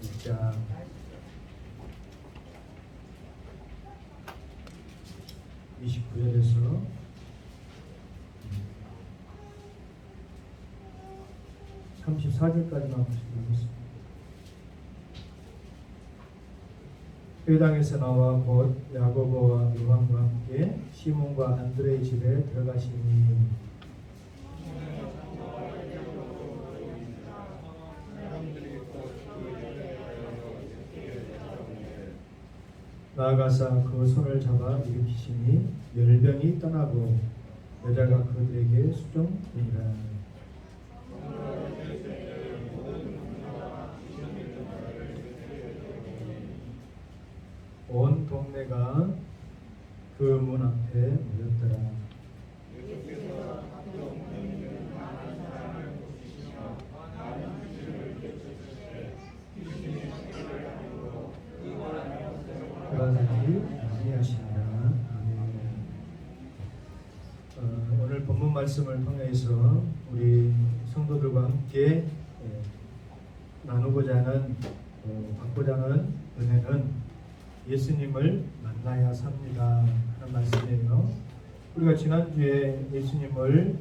1장 29절에서 34절까지만 보시겠습니다. 회당에서 나와 곧 야고보와 요한과 함께 시몬과 안드레의 집에 들어가시니 나아가사 그 손을 잡아 일으키시니 열병이 떠나고 여자가 그들에게 수종되니라. 온 동네가 그 문 앞에 모였더라. 그러하지 아니하시니라. 오늘 본문 말씀을 통해서 우리 성도들과 함께 나누고자 하는 받고자 하는 은혜는 예수님을 만나야 삽니다 하는 말씀이에요. 우리가 지난주에 예수님을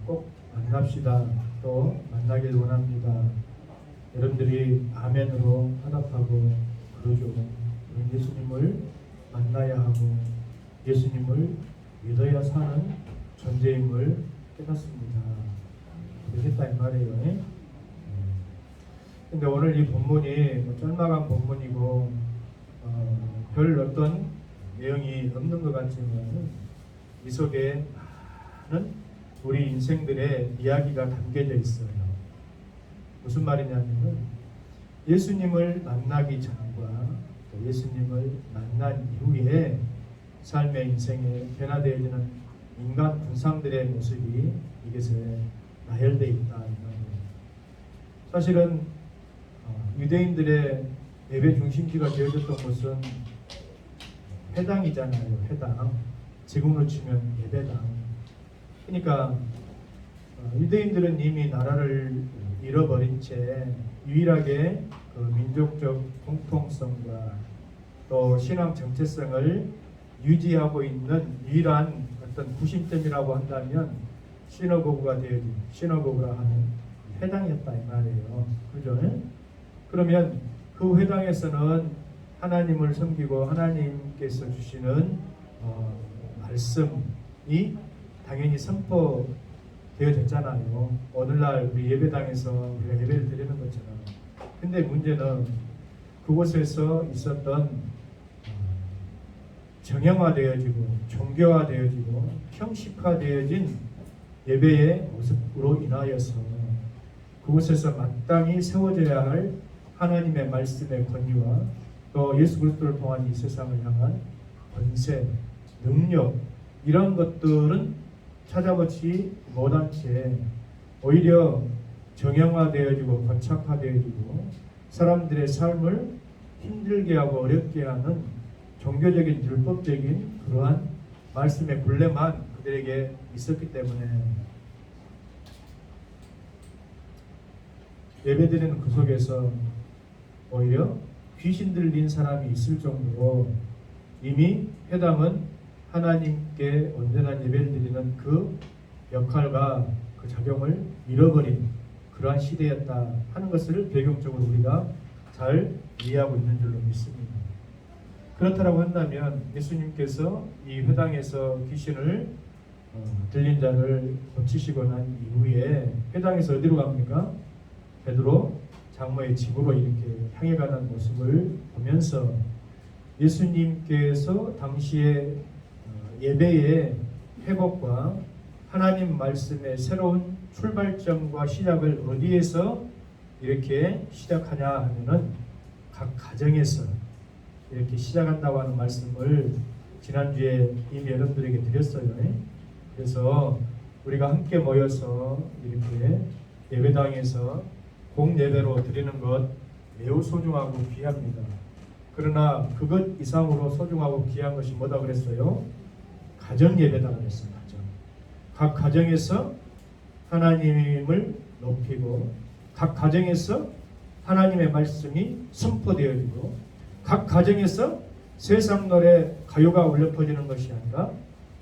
꼭 만납시다, 또 만나길 원합니다. 여러분들이 아멘으로 화답하고 그러죠. 우리 예수님을 만나야 하고 예수님을 믿어야 사는 존재임을 깨닫습니다. 그랬다 이 말이에요. 근데 오늘 이 본문이 짤막한 본문이고 별 어떤 내용이 없는 것 같지만 이 속에 많은 우리 인생들의 이야기가 담겨져 있어요. 무슨 말이냐면 예수님을 만나기 전과 또 예수님을 만난 이후에 삶의 인생에 변화되어지는 인간 군상들의 모습이 이것에 나열되어 있다 이 말이에요. 사실은 유대인들의 예배 중심지가 되어졌던 것은 회당이잖아요. 회당. 지금으로 치면 예배당. 그러니까 유대인들은 이미 나라를 잃어버린 채 유일하게 그 민족적 공통성과 또 신앙 정체성을 유지하고 있는 유일한 어떤 구심점이라고 한다면 시너고그라 하는 회당이었다 이 말이에요. 그죠? 그러면 그 회당에서는 하나님을 섬기고 하나님께서 주시는 말씀이 당연히 선포되어졌잖아요. 오늘날 우리 예배당에서 우리가 예배를 드리는 것처럼. 근데 문제는 그곳에서 있었던 정형화되어지고 종교화되어지고 형식화되어진 예배의 모습으로 인하여서 그곳에서 마땅히 세워져야 할 하나님의 말씀의 권위와 또 예수 그리스도를 통한 이 세상을 향한 권세, 능력 이런 것들은 찾아보지 못한 채 오히려 정형화되어지고 거착화되어지고 사람들의 삶을 힘들게 하고 어렵게 하는 종교적인 율법적인 그러한 말씀의 굴레만 그들에게 있었기 때문에 예배드리는 그 속에서 오히려 귀신 들린 사람이 있을 정도로 이미 회당은 하나님께 온전한 예배를 드리는 그 역할과 그 작용을 잃어버린 그러한 시대였다 하는 것을 배경적으로 우리가 잘 이해하고 있는 줄로 믿습니다. 그렇다고 한다면 예수님께서 이 회당에서 귀신을 들린 자를 고치시고 난 이후에 회당에서 어디로 갑니까? 베드로 장로의 집으로 이렇게 향해 가는 모습을 보면서 예수님께서 당시에 예배의 회복과 하나님 말씀의 새로운 출발점과 시작을 어디에서 이렇게 시작하냐 하면은 각 가정에서 이렇게 시작한다고 하는 말씀을 지난주에 이미 여러분들에게 드렸어요. 그래서 우리가 함께 모여서 이렇게 예배당에서 공예배로 드리는 것 매우 소중하고 귀합니다. 그러나 그것 이상으로 소중하고 귀한 것이 뭐다 그랬어요? 가정예배다 그랬어요. 각 가정에서 하나님을 높이고 각 가정에서 하나님의 말씀이 선포되어지고 각 가정에서 세상 노래 가요가 울려 퍼지는 것이 아니라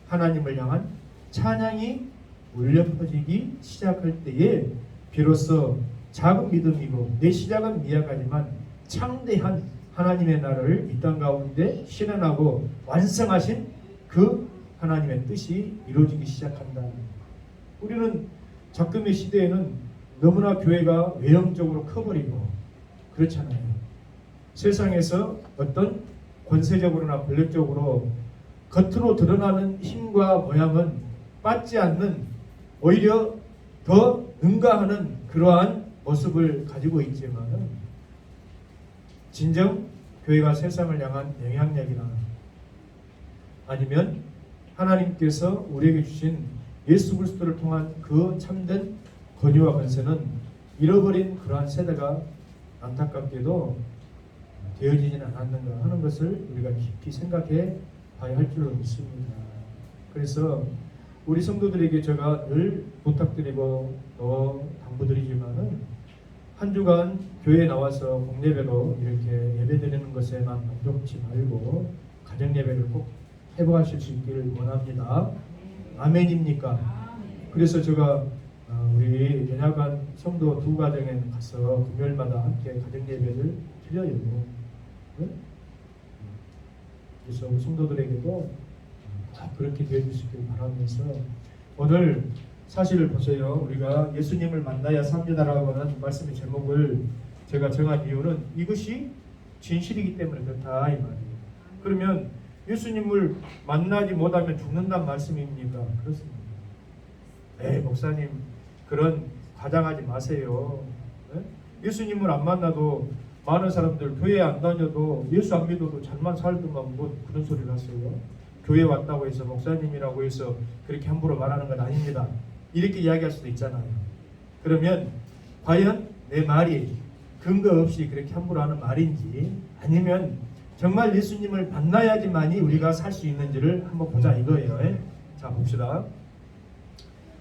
하나님을 향한 찬양이 울려 퍼지기 시작할 때에 비로소 작은 믿음이고 내 시작은 미약하지만 창대한 하나님의 나라를 이 땅 가운데 실현하고 완성하신 그 하나님의 뜻이 이루어지기 시작한다. 우리는 작금의 시대에는 너무나 교회가 외형적으로 커버리고 그렇잖아요. 세상에서 어떤 권세적으로나 권력적으로 겉으로 드러나는 힘과 모양은 빠지 않는 오히려 더 능가하는 그러한 모습을 가지고 있지만 진정 교회가 세상을 향한 영향력이나 아니면 하나님께서 우리에게 주신 예수 그리스도를 통한 그 참된 권위와 권세는 잃어버린 그러한 세대가 안타깝게도 되어지지는 않았는가 하는 것을 우리가 깊이 생각해 봐야 할 줄로 믿습니다. 그래서 우리 성도들에게 제가 늘 부탁드리고 또 당부드리지만은 한 주간 교회에 나와서 공예배로 이렇게 예배드리는 것에만 만족치 말고 가정 예배를 꼭 해보실 수 있기를 원합니다. 아멘입니까? 그래서 제가 우리 연약한 성도 두 가정에 가서 금요일마다 함께 가정 예배를 드려요. 네? 그래서 우리 성도들에게도 그렇게 되어주시길 바라면서 오늘 사실을 보세요. 우리가 예수님을 만나야 삽니다라고 하는 말씀의 제목을 제가 정한 이유는 이것이 진실이기 때문에 그렇다 이 말이에요. 그러면 예수님을 만나지 못하면 죽는다는 말씀입니까? 그렇습니다. 에이 목사님 그런 과장하지 마세요. 네? 예수님을 안 만나도 많은 사람들 교회 안 다녀도 예수 안 믿어도 잘만 살더만 뭐 그런 소리를 하세요. 교회 왔다고 해서 목사님이라고 해서 그렇게 함부로 말하는 건 아닙니다. 이렇게 이야기할 수도 있잖아요. 그러면 과연 내 말이 근거 없이 그렇게 함부로 하는 말인지 아니면 정말 예수님을 만나야지만이 우리가 살 수 있는지를 한번 보자 이거예요. 자 봅시다.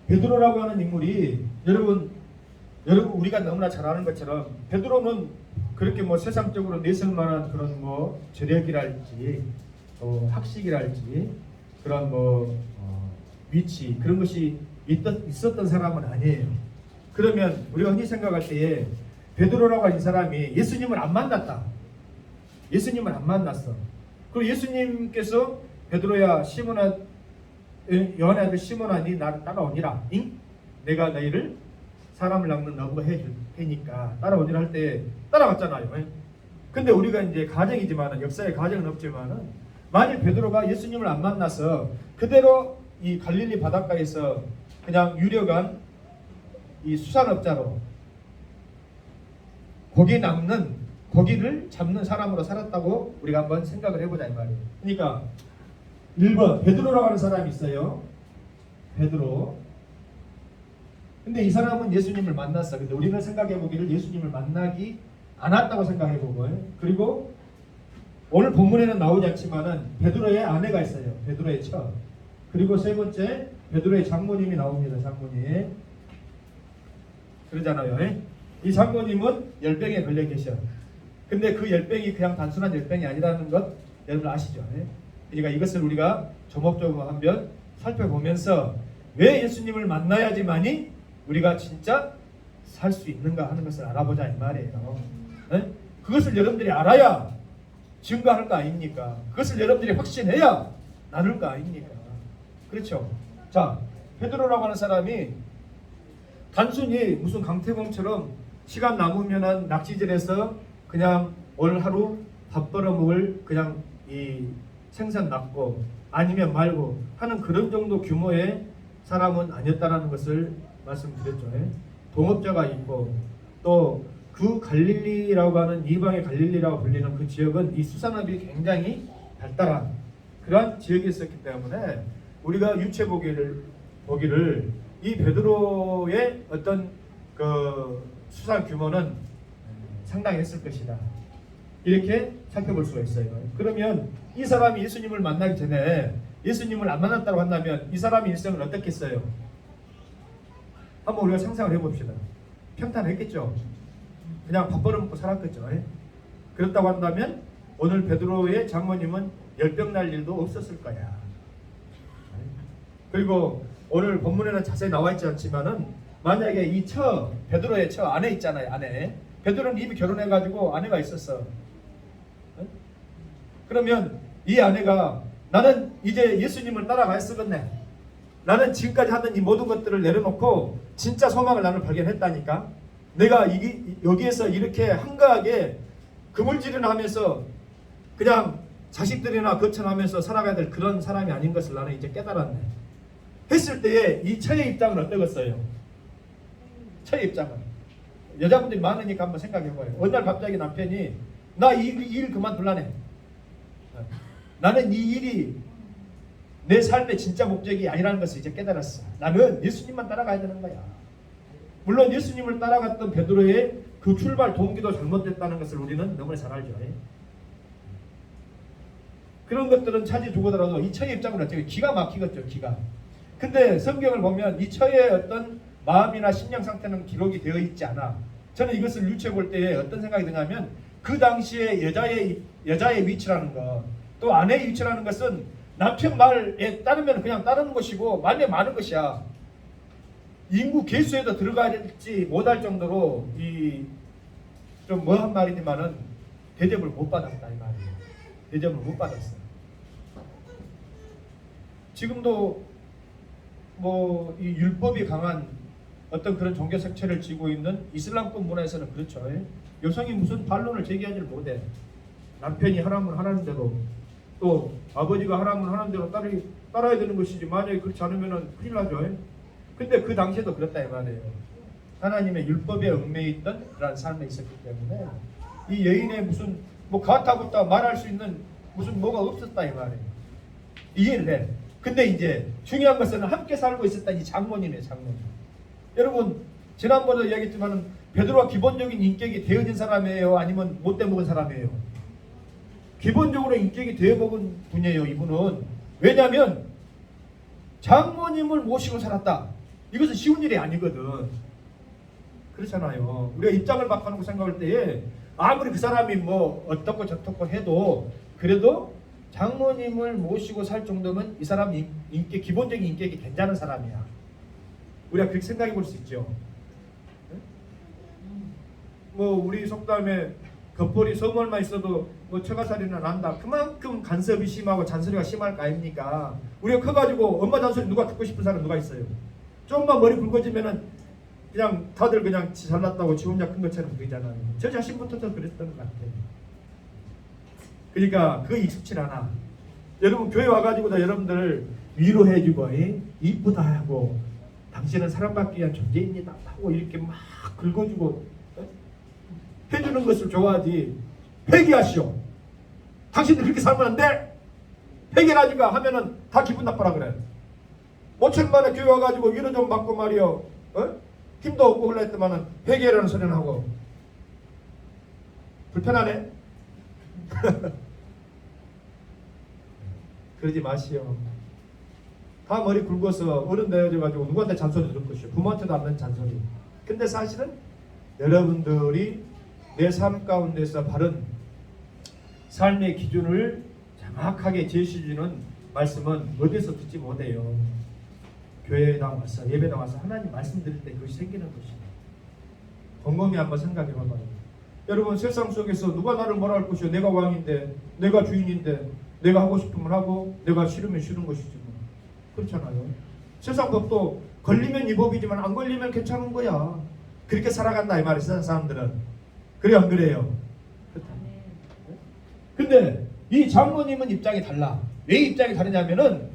베드로라고 하는 인물이 여러분 우리가 너무나 잘 아는 것처럼 베드로는 그렇게 뭐 세상적으로 내세울만한 그런 뭐 재력이랄지 학식이랄지 그런 뭐 위치 그런 것이 있었던 사람은 아니에요. 그러면 우리가 흔히 생각할 때에 베드로라고 하는 사람이 예수님을 안 만났다. 예수님을 안 만났어. 그리고 예수님께서 베드로야 시몬아 요한의 아들 시몬아 니 나를 따라오니라. 잉? 내가 너희를 사람을 낚는 너부가 해줄 테니까 따라오니라 할 때 따라갔잖아요. 근데 우리가 이제 가정이지만은 역사에 가정은 없지만은 만일 베드로가 예수님을 안 만나서 그대로 이 갈릴리 바닷가에서 그냥 유력한 이 수산업자로 고기를 잡는 사람으로 살았다고 우리가 한번 생각을 해보자 이 말이에요. 그러니까 1번 베드로라고 하는 사람이 있어요. 베드로. 근데 이 사람은 예수님을 만났어. 근데 우리는 생각해보기를 예수님을 만나기 않았다고 생각해보고 그리고 오늘 본문에는 나오지 않지만은 베드로의 아내가 있어요. 베드로의 처. 그리고 세 번째 베드로의 장모님이 나옵니다. 장모님. 그러잖아요. 이 장모님은 열병에 걸려 계셔. 근데 그 열병이 그냥 단순한 열병이 아니라는 것 여러분 아시죠? 그러니까 이것을 우리가 조목조목 한번 살펴보면서 왜 예수님을 만나야지만이 우리가 진짜 살 수 있는가 하는 것을 알아보자 이 말이에요. 그것을 여러분들이 알아야 증거할 거 아닙니까? 그것을 여러분들이 확신해야 나눌 거 아닙니까? 그렇죠? 자, 베드로라고 하는 사람이 단순히 무슨 강태공처럼 시간 남으면은 낚시질해서 그냥 오늘 하루 밥 벌어먹을 그냥 이 생선 낚고 아니면 말고 하는 그런 정도 규모의 사람은 아니었다라는 것을 말씀드렸죠. 동업자가 있고 또 그 갈릴리라고 하는 이방의 갈릴리라고 불리는 그 지역은 이 수산업이 굉장히 발달한 그러한 지역에 있었기 때문에 우리가 유체 보기를 이 베드로의 어떤 그 수산 규모는 상당했을 것이다. 이렇게 살펴볼 수가 있어요. 그러면 이 사람이 예수님을 만나기 전에 예수님을 안 만났다고 한다면 이 사람의 일생은 어떻겠어요? 한번 우리가 상상을 해봅시다. 평탄했겠죠? 그냥 밥 벌어먹고 살았겠죠. 그렇다고 한다면 오늘 베드로의 장모님은 열병 날 일도 없었을 거야. 그리고 오늘 본문에는 자세히 나와 있지 않지만은 만약에 이 베드로의 아내 있잖아요. 아내. 베드로는 이미 결혼해가지고 아내가 있었어. 그러면 이 아내가 나는 이제 예수님을 따라가야 쓰겠네. 나는 지금까지 하던 이 모든 것들을 내려놓고 진짜 소망을 나는 발견했다니까. 내가 여기에서 이렇게 한가하게 그물질이나 하면서 그냥 자식들이나 거쳐가면서 살아가야 될 그런 사람이 아닌 것을 나는 이제 깨달았네. 했을 때에 이 처의 입장은 어떠겠어요? 처의 입장은 여자분들이 많으니까 한번 생각해봐요. 어느 날 갑자기 남편이 나 이 일 그만둘라네. 나는 이 일이 내 삶의 진짜 목적이 아니라는 것을 이제 깨달았어. 나는 예수님만 따라가야 되는 거야. 물론 예수님을 따라갔던 베드로의 그 출발 동기도 잘못됐다는 것을 우리는 너무나 잘 알죠. 그런 것들은 차지 두고더라도 이 처의 입장은 어떻게 기가 막히겠죠. 기가. 근데 성경을 보면 이 처의 어떤 마음이나 심령 상태는 기록이 되어 있지 않아. 저는 이것을 유추해 볼 때에 어떤 생각이 드냐면 그 당시에 여자의 위치라는 것, 또 아내의 위치라는 것은 남편 말에 따르면 그냥 따르는 것이고 말에 많은 것이야. 인구 개수에도 들어가지 못할 정도로 이 좀 뭐한 말이지만은 대접을 못 받았다 이 말이에요. 대접을 못 받았어. 지금도 뭐 이 율법이 강한 어떤 그런 종교 색채를 쥐고 있는 이슬람권 문화에서는 그렇죠. 여성이 무슨 반론을 제기하지를 못해. 남편이 하라면 하라는 대로, 또 아버지가 하라면 하는 대로 따라야 되는 것이지, 만약에 그렇지 않으면 큰일 나죠. 근데 그 당시에도 그렇다 이 말이에요. 하나님의 율법에 얽매여 있던 그런 삶에 있었기 때문에 이 여인의 무슨 뭐 가타부타 말할 수 있는 무슨 뭐가 없었다 이 말이에요. 이해를 해. 근데 이제 중요한 것은 함께 살고 있었던 이 장모님이에요. 장모님. 여러분 지난번에 이야기했지만 베드로가 기본적인 인격이 되어진 사람이에요? 아니면 못돼 먹은 사람이에요? 기본적으로 인격이 되어 먹은 분이에요. 이분은. 왜냐하면 장모님을 모시고 살았다. 이것은 쉬운 일이 아니거든. 그렇잖아요. 우리가 입장을 바꿔놓고 생각할 때에 아무리 그 사람이 뭐 어떻고 저떻고 해도 그래도 장모님을 모시고 살 정도면 이 사람 인격, 기본적인 인격이 괜찮은 사람이야. 우리가 그렇게 생각해 볼 수 있죠. 뭐 우리 속담에 겉벌이 소멸만 있어도 뭐 처가살이나 난다. 그만큼 간섭이 심하고 잔소리가 심할 거 아닙니까? 우리가 커가지고 엄마 잔소리 누가 듣고 싶은 사람 누가 있어요? 조금만 머리 굵어지면은 그냥 다들 그냥 잘났다고 지 혼자 큰 것처럼 보이잖아요. 저 자신부터도 그랬던 것 같아요. 그러니까 그거 익숙치 않아. 여러분 교회 와가지고 다 여러분들 위로해주고 이쁘다 하고 당신은 사랑받기 위한 존재입니다 하고 이렇게 막 긁어주고 해주는 것을 좋아하지. 회개하시오. 당신들 그렇게 살면 안 돼. 회개하지가 하면은 다 기분 나빠라 그래. 5천 만에 교회 와가지고 위로 좀 받고 말이요. 힘도 없고 흘렀더만은 회개라는 소리는 하고 불편하네. 그러지 마시오. 다 머리 굵어서 어른 되어져가지고 누구한테 잔소리 들을 것이요. 부모한테도 안 하는 잔소리. 근데 사실은 여러분들이 내 삶 가운데서 바른 삶의 기준을 정확하게 제시해주는 말씀은 어디서 듣지 못해요. 교회에 나와서 예배 나와서 하나님 말씀 드릴 때 그것이 생기는 것입니다. 곰곰이 한번 생각해 봐봐요. 여러분 세상 속에서 누가 나를 뭐라 할 것이요. 내가 왕인데, 내가 주인인데, 내가 하고 싶으면 하고 내가 싫으면 싫은 것이지 뭐. 그렇잖아요. 세상 법도 걸리면 이 법이지만 안 걸리면 괜찮은 거야. 그렇게 살아간다 이 말이에요. 세상 사람들은. 그래요 안 그래요? 그렇다. 근데 이 장모님은 입장이 달라. 왜 입장이 다르냐면은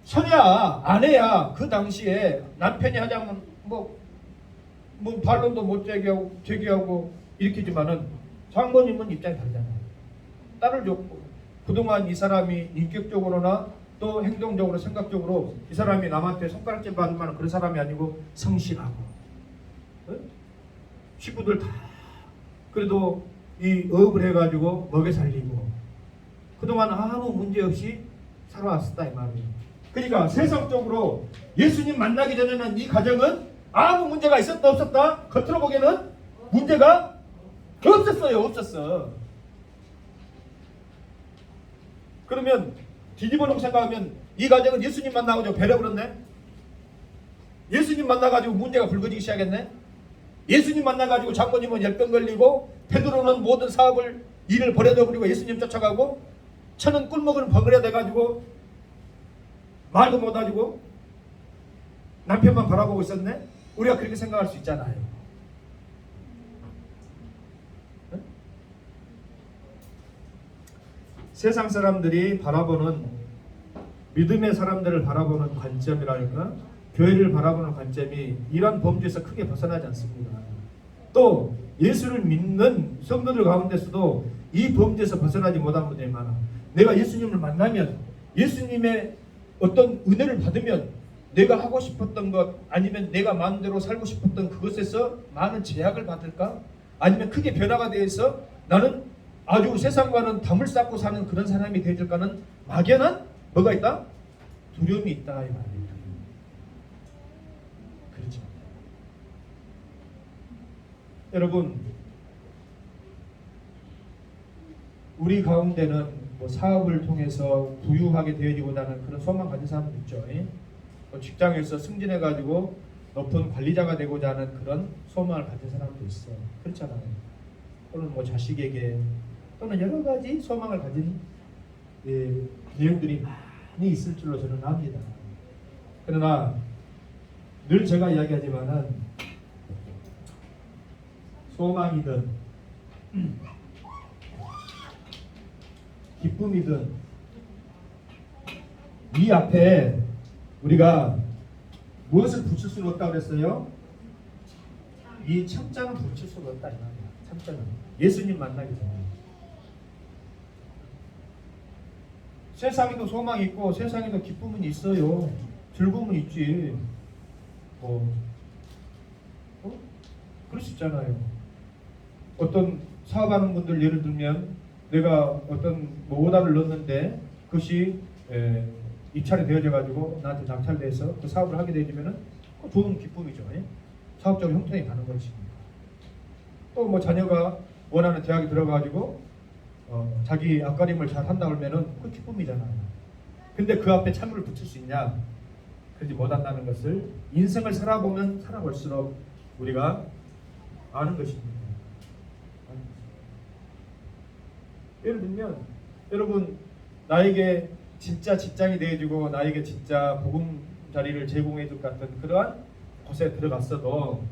처냐 아내야 그 당시에 남편이 하자면 뭐 반론도 못 제기하고 이렇게지만은 장모님은 입장이 다르잖아요. 딸을 줬고 그동안 이 사람이 인격적으로나 또 행동적으로 생각적으로 이 사람이 남한테 손가락질 받을 만한 그런 사람이 아니고 성실하고 식구들 다 그래도 이 업을 해가지고 먹여 살리고 그동안 아무 문제 없이 살아왔었다 이 말이에요. 그러니까 세상적으로 예수님 만나기 전에는 이 가정은 아무 문제가 있었다 없었다? 겉으로 보기에는 문제가 없었어요. 없었어. 그러면 뒤집어 놓고 생각하면 이 가정은 예수님 만나가지고 배려버렸네. 예수님 만나가지고 문제가 불거지기 시작했네. 예수님 만나가지고 장모님은 열병 걸리고 베드로는 모든 사업을 일을 버려둬 버리고 예수님 쫓아가고 저는 꿀먹은 버그려 돼가지고 말도 못하고 남편만 바라보고 있었네. 우리가 그렇게 생각할 수 있잖아요. 네? 세상 사람들이 바라보는 믿음의 사람들을 바라보는 관점이랄까, 교회를 바라보는 관점이 이런 범죄에서 크게 벗어나지 않습니다. 또 예수를 믿는 성도들 가운데서도 이 범죄에서 벗어나지 못한 분들이 많아. 내가 예수님을 만나면, 예수님의 어떤 은혜를 받으면 내가 하고 싶었던 것, 아니면 내가 마음대로 살고 싶었던 그것에서 많은 제약을 받을까? 아니면 크게 변화가 되어서 나는 아주 세상과는 담을 쌓고 사는 그런 사람이 되어질까는 막연한 뭐가 있다? 두려움이 있다 이 말이에요. 그렇죠. 여러분, 우리 가운데는 뭐 사업을 통해서 부유하게 되어지고자 하는 그런 소망 가진 사람들 있죠. 또 직장에서 승진해가지고 높은 관리자가 되고자 하는 그런 소망을 가진 사람도 있어. 그렇잖아요. 또는 뭐 자식에게, 또는 여러 가지 소망을 가진 내용들이 많이 있을 줄로 저는 압니다. 그러나 늘 제가 이야기하지만은 소망이든 기쁨이든 이 앞에 우리가 무엇을 붙일 수는 없다고 그랬어요? 이 참자는 붙일 수가 없다 이 말이야. 참자는 예수님 만나기 전에. 세상에도 소망이 있고 세상에도 기쁨은 있어요. 즐거움은 있지. 그럴 수 있잖아요. 어떤 사업하는 분들 예를 들면 내가 어떤 오다를 넣었는데 그것이 입찰이 되어져 가지고 나한테 낙찰돼서 그 사업을 하게 되면은 좋은 기쁨이죠. 사업적으로 형통이 가는 것입니다. 또 뭐 자녀가 원하는 대학에 들어가지고 자기 앞가림을 잘 한다 그러면은 그 기쁨이잖아요. 근데 그 앞에 찬물을 붙일 수 있냐? 그러지 못한다는 것을 인생을 살아보면 살아볼수록 우리가 아는 것입니다. 예를 들면 여러분, 나에게 진짜 직장이 되어주고 나에게 진짜 복음 자리를 제공해 줄 같은 그러한 곳에 들어갔어도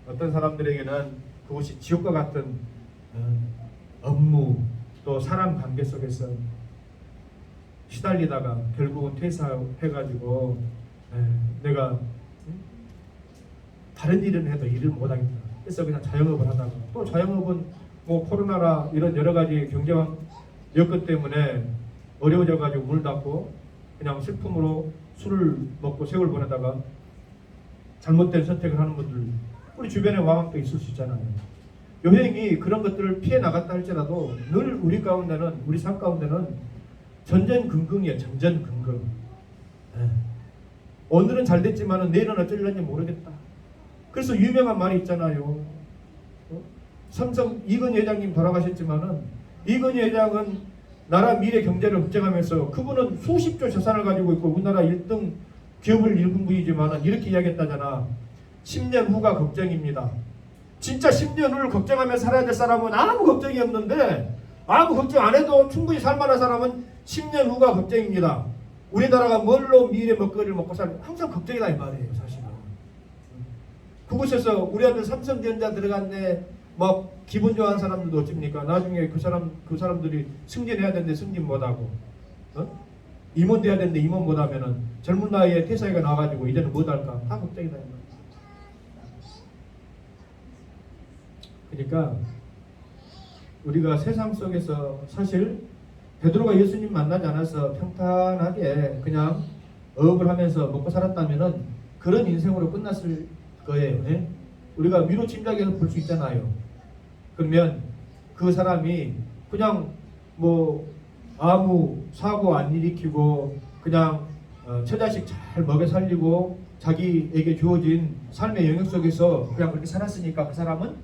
어떤 사람들에게는 그곳이 지옥과 같은 업무 또 사람 관계 속에서 시달리다가 결국은 퇴사해가지고 내가 다른 일은 해도 일을 못하겠다. 그래서 그냥 자영업을 하다가 또 자영업은 뭐 코로나라 이런 여러 가지 경제적 여건 때문에 어려워져가지고 문을 닫고 그냥 슬픔으로 술을 먹고 세월 보내다가 잘못된 선택을 하는 분들 우리 주변에 와방도 있을 수 있잖아요. 여행이 그런 것들을 피해 나갔다 할지라도 늘 우리 가운데는, 우리 삶 가운데는 전전긍긍이에요. 전전긍긍. 오늘은 잘 됐지만 내일은 어쩔런지 모르겠다. 그래서 유명한 말이 있잖아요. 삼성 이건희 회장님 돌아가셨지만은 이건희 회장은 나라 미래 경제를 걱정하면서 그분은 수십조 자산을 가지고 있고 우리나라 1등 기업을 일군 분이지만은 이렇게 이야기했다잖아. 10년 후가 걱정입니다. 진짜 10년 후를 걱정하면서 살아야 될 사람은 아무 걱정이 없는데 아무 걱정 안 해도 충분히 살만한 사람은 10년 후가 걱정입니다. 우리나라가 뭘로 미래 먹거리를 먹고 살까 항상 걱정이다 이 말이에요. 사실은 그곳에서 우리 아들 삼성전자 들어갔네 막 기분 좋아하는 사람들도 어찌입니까? 나중에 그 사람들이 승진해야 되는데 승진 못하고 임원 돼야 되는데 임원 못하면은 젊은 나이에 퇴사해가 나와가지고 이제는 못할까 다 걱정이다 이 말이에요. 그러니까 우리가 세상 속에서 사실 베드로가 예수님 만나지 않아서 평탄하게 그냥 어업을 하면서 먹고 살았다면은 그런 인생으로 끝났을 거예요. 예? 우리가 위로 짐작해서 볼 수 있잖아요. 그러면 그 사람이 그냥 뭐 아무 사고 안 일으키고 그냥 처자식 잘 먹여 살리고 자기에게 주어진 삶의 영역 속에서 그냥 그렇게 살았으니까 그 사람은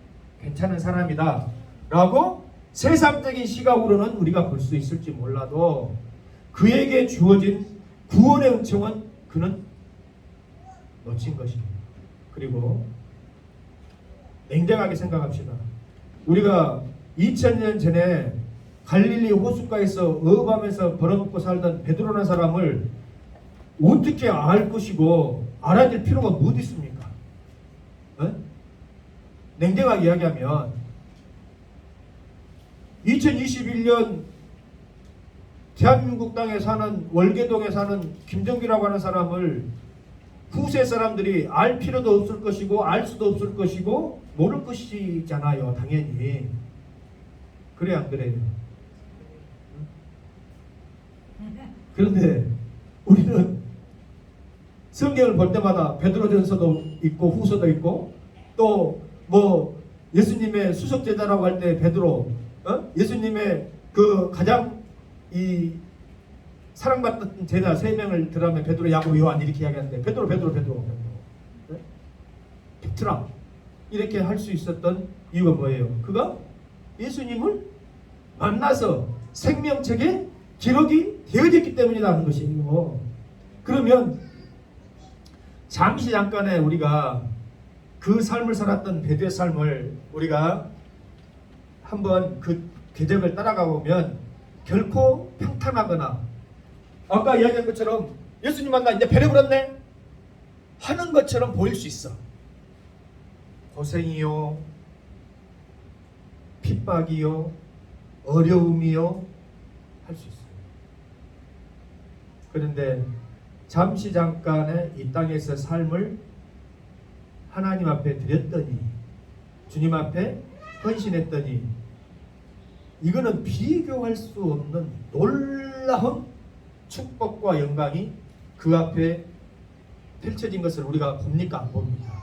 괜찮은 사람이다 라고 세상적인 시각으로는 우리가 볼 수 있을지 몰라도 그에게 주어진 구원의 은총은 그는 놓친 것입니다. 그리고 냉정하게 생각합시다. 우리가 2000년 전에 갈릴리 호숫가에서 어업하면서 벌어먹고 살던 베드로라는 사람을 어떻게 알 것이고 알아낼 필요가 뭐 있습니까? 어? 냉정하게 이야기하면 2021년 대한민국 땅에 사는 월계동에 사는 김정기라고 하는 사람을 후세 사람들이 알 필요도 없을 것이고 알 수도 없을 것이고 모를 것이잖아요. 당연히. 그래 안 그래요? 그런데 우리는 성경을 볼 때마다 베드로전서도 있고 후서도 있고 또 뭐 예수님의 수석 제자라고 할 때 베드로, 예수님의 그 가장 이 사랑받던 제자 3명을 들어가면 베드로, 야고보, 요한 이렇게 이야기하는데 베드로 베드라 이렇게 할 수 있었던 이유가 뭐예요? 그가 예수님을 만나서 생명책에 기록이 되어졌기 때문이라는 것이에요. 그러면 잠시 잠깐의 우리가 그 삶을 살았던 베드로의 삶을 우리가 한번 그 궤적을 따라가 보면 결코 평탄하거나 아까 이야기한 것처럼 예수님 만나 이제 배려버렸네 하는 것처럼 보일 수 있어. 고생이요, 핍박이요, 어려움이요 할 수 있어요. 그런데 잠시 잠깐의 이 땅에서 삶을 하나님 앞에 드렸더니, 주님 앞에 헌신했더니 이거는 비교할 수 없는 놀라운 축복과 영광이 그 앞에 펼쳐진 것을 우리가 봅니까? 안 봅니까?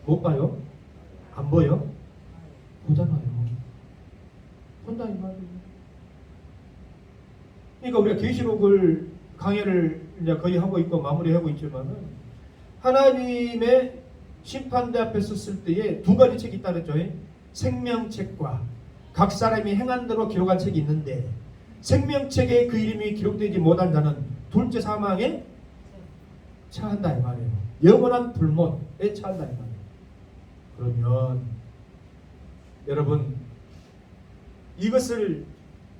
못 봐요? 안 보여? 보잖아요. 본다 이 말이에요. 그러니까 우리가 계시록을 강해를 이제 거의 하고 있고 마무리하고 있지만은 하나님의 심판대 앞에 섰을 때에 2가지 책이 있다 그랬죠. 생명책과 각 사람이 행한 대로 기록한 책이 있는데 생명책에 그 이름이 기록되지 못한 자는 둘째 사망에 처한다 이 말이에요. 영원한 불못에 처한다 이 말이에요. 그러면 여러분 이것을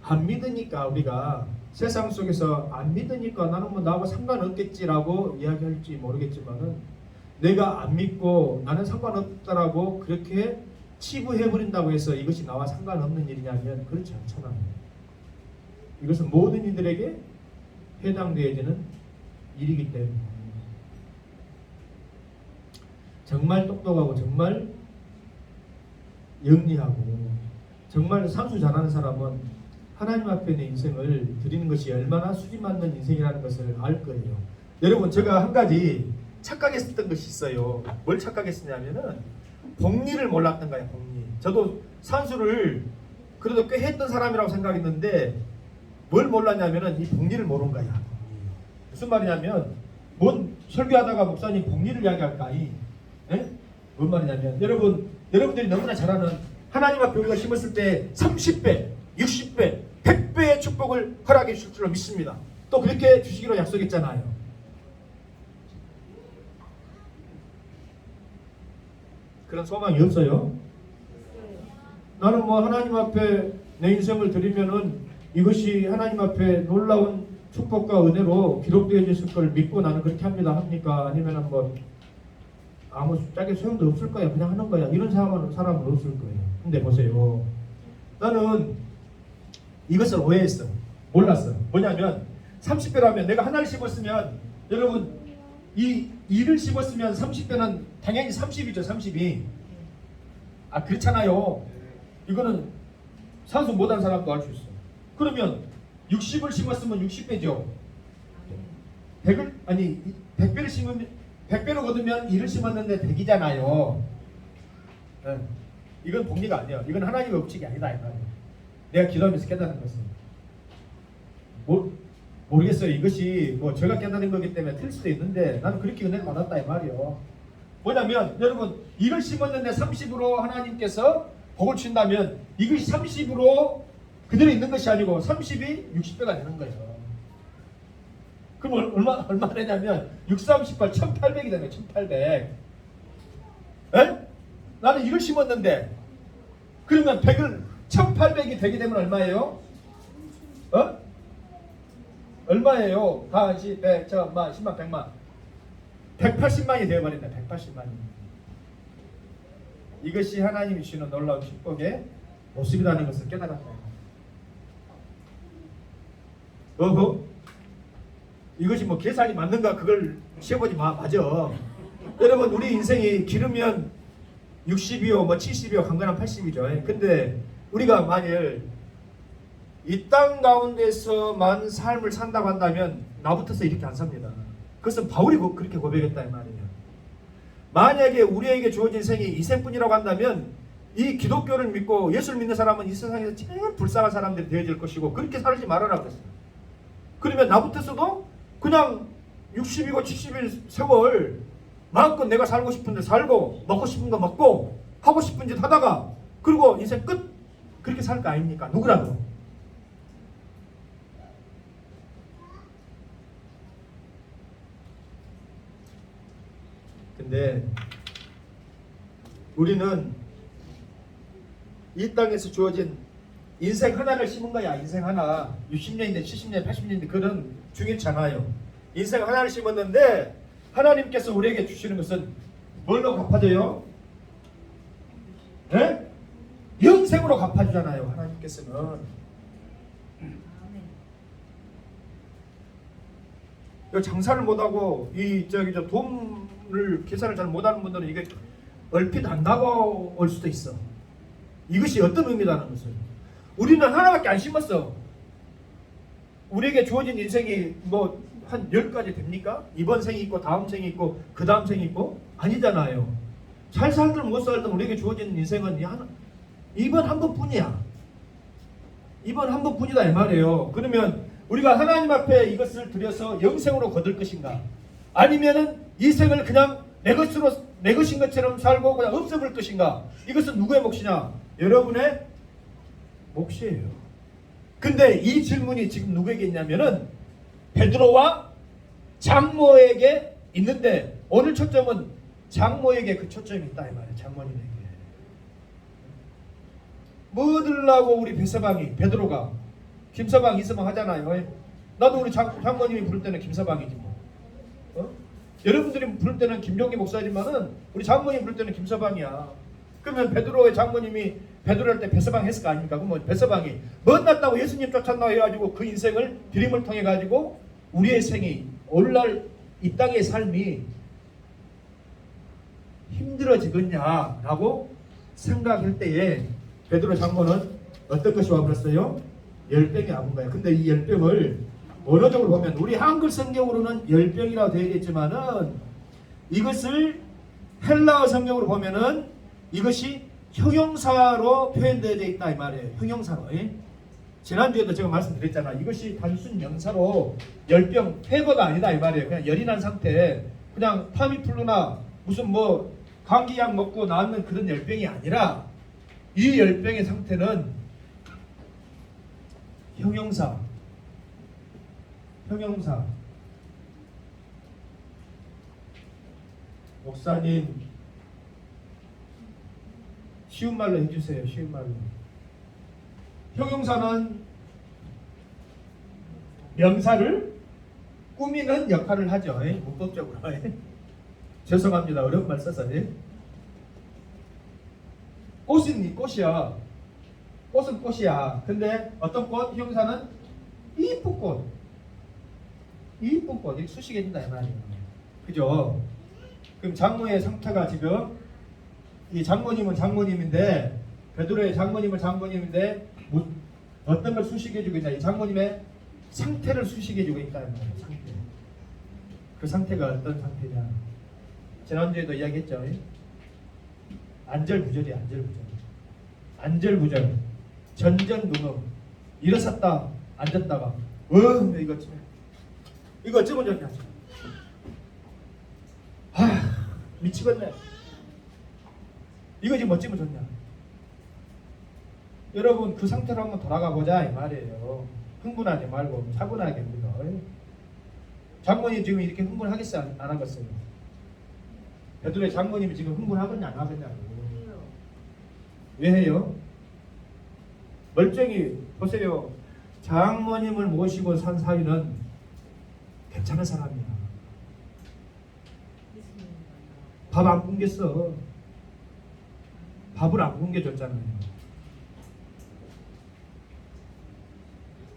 안 믿으니까 우리가 세상 속에서 안 믿으니까 나는 뭐 나하고 상관없겠지라고 이야기할지 모르겠지만은 내가 안 믿고 나는 상관없다라고 그렇게 치부해버린다고 해서 이것이 나와 상관없는 일이냐면 그렇지 않잖아요. 이것은 모든 이들에게 해당되어지는 일이기 때문에 정말 똑똑하고 정말 영리하고 정말 상수 잘하는 사람은 하나님 앞에 내 인생을 드리는 것이 얼마나 수지 맞는 인생이라는 것을 알 거예요. 여러분 제가 한 가지 착각했었던 것이 있어요. 뭘 착각했었냐면은 복리를 몰랐던 거예요. 복리. 저도 산수를 그래도 꽤 했던 사람이라고 생각했는데 뭘 몰랐냐면은 이 복리를 모르는 거야. 복리. 무슨 말이냐면 뭔 설교하다가 목사님 복리를 이야기할까? 뭔 말이냐면 여러분들이 너무나 잘 아는 하나님 앞에 우리가 심었을 때 30배, 60배, 100배의 축복을 허락해 주실 줄로 믿습니다. 또 그렇게 주시기로 약속했잖아요. 그런 소망이 없어요? 나는 뭐 하나님 앞에 내 인생을 드리면은 이것이 하나님 앞에 놀라운 축복과 은혜로 기록되어졌을 걸 믿고 나는 그렇게 합니까? 아니면은 뭐 아무 짝에 소용도 없을 거야. 그냥 하는 거야. 이런 사람은 없을 거예요. 근데 보세요. 나는 이것을 오해했어. 몰랐어. 뭐냐면 30배라면 내가 하나를 심었으면 여러분 이 2를 심었으면 30배는 당연히 30이죠. 30이. 아 그렇잖아요. 이거는 산수 못한 사람도 알 수 있어. 그러면 60을 심었으면 60배죠. 100배를 심으면 100배로 거두면 2를 심었는데 100이잖아요. 네. 이건 복리가 아니에요. 이건 하나님의 법칙이 아니다. 내가 기도하면서 깨닫는 것은 모르겠어요. 이것이 제가 깨닫는 거기 때문에 틀릴 수도 있는데 나는 그렇게 은혜를 받았다 이 말이에요. 뭐냐면 여러분 이걸 심었는데 30으로 하나님께서 복을 주신다면 이것이 30으로 그대로 있는 것이 아니고 30이 60배가 되는 거예요. 그럼 얼마 되냐면 6, 3, 18, 1800이 되는 거예요. 1800. 에? 나는 이걸 심었는데 그러면 100을 1800이 되게 되면 얼마예요? 얼마예요? 다시 100, 1000만, 10만, 100만 180만이 되어버린다. 180만이. 이것이 하나님이 주시는 놀라운 축복의 모습이라는 것을 깨달았다. 어허? 이것이 뭐 계산이 맞는가 그걸 시험보지 맞아. 여러분 우리 인생이 기르면 60이요 뭐 70이요 강건한 80이죠. 근데 우리가 만일 이 땅 가운데서만 삶을 산다고 한다면 나부터서 이렇게 안 삽니다. 그것은 바울이 그렇게 고백했다 이 말이에요. 만약에 우리에게 주어진 생이 이 생뿐이라고 한다면 이 기독교를 믿고 예수를 믿는 사람은 이 세상에서 제일 불쌍한 사람들이 되어질 것이고 그렇게 살지 말아라 그랬어요. 그러면 나부터서도 그냥 60이고 70일 세월 마음껏 내가 살고 싶은데 살고 먹고 싶은 거 먹고 하고 싶은 짓 하다가 그리고 인생 끝 그렇게 살 거 아닙니까? 누구라도. 근데 우리는 이 땅에서 주어진 인생 하나를 심은 거야. 인생 하나 60년인데 70년 80년인데 그런 중요치 않아요. 인생 하나를 심었는데 하나님께서 우리에게 주시는 것은 뭘로 갚아줘요? 네? 영생으로 갚아주잖아요. 하나님께서는. 장사를 못하고 돈을 계산을 잘 못하는 분들은 이게 얼핏 안 다가올 수도 있어. 이것이 어떤 의미라는 것을. 우리는 하나밖에 안 심었어. 우리에게 주어진 인생이 뭐 한 10가지 됩니까? 이번 생이 있고 다음 생이 있고 그 다음 생이 있고 아니잖아요. 잘 살든 못 살든 우리에게 주어진 인생은 이번 한 번뿐이야. 이번 한 번뿐이다 이 말이에요. 그러면 우리가 하나님 앞에 이것을 들여서 영생으로 거둘 것인가? 아니면은 이 생을 그냥 내 것인 것처럼 살고 그냥 없애버릴 것인가? 이것은 누구의 몫이냐? 여러분의 몫이에요. 근데 이 질문이 지금 누구에게 있냐면은 베드로와 장모에게 있는데 오늘 초점은 장모에게 그 초점이 있다 이 말이에요. 장모님에게. 뭐 들라고 우리 베드로가 김서방 이서방 하잖아요. 나도 우리 장모님이 부를 때는 김서방이지 뭐. 여러분들이 부를 때는 김종기 목사지만은 우리 장모님 부를 때는 김서방이야. 그러면 베드로의 장모님이 베드로 할 때 베서방 했을 거 아닙니까? 그러면 베서방이 먼 났다고 예수님 쫓았나 해가지고 그 인생을 드림을 통해 가지고 우리의 생이 오늘날 이 땅의 삶이 힘들어지겠냐라고 생각할 때에 베드로 장모는 어떤 것이 와버렸어요? 열병이 와본 거예요. 근데 이 열병을 언어적으로 보면 우리 한글 성경으로는 열병이라고 되어 있지만은 이것을 헬라어 성경으로 보면은 이것이 형용사로 표현되어 있다 이 말이에요. 형용사로. 지난주에도 제가 말씀드렸잖아. 이것이 단순 명사로 열병, fever가 아니다 이 말이에요. 그냥 열이 난 상태, 그냥 타미플루나 무슨 뭐 감기약 먹고 나았는 그런 열병이 아니라 이 열병의 상태는 형용사. 목사님 쉬운 말로 해주세요. 쉬운 말로. 형용사는 명사를 꾸미는 역할을 하죠. 문법적으로. 죄송합니다. 어려운 말 써서. 꽃은 꽃이야. 꽃은 꽃이야. 근데 어떤 꽃? 형용사는 이쁜 꽃. 이쁜 꽃. 이렇게 수식해준다 이 말이에요. 그죠? 그럼 장모의 상태가 지금 이 장모님은 장모님인데 베드로의 장모님은 장모님인데 어떤 걸 수식해주고 있냐? 이 장모님의 상태를 수식해주고 있다 이 말이에요. 상태. 그 상태가 어떤 상태냐? 지난주에도 이야기했죠. 안절부절이야. 안절부절. 전전무능. 일어섰다 앉았다가 이거 어쩌면 좋냐? 미치겠네. 이거 지금 어찌면 좋냐? 여러분 그 상태로 한번 돌아가 보자 이 말이에요. 흥분하지 말고 차분하게 우리가. 장모님 지금 이렇게 흥분하겠어요? 안 하겠어요? 베드로의 장모님이 지금 흥분하겠냐 안 하겠냐고. 왜 해요? 멀쩡히 보세요. 장모님을 모시고 산 사위는 괜찮은 사람이야. 밥 안 굶겼어. 밥을 안 굶겨줬잖아요.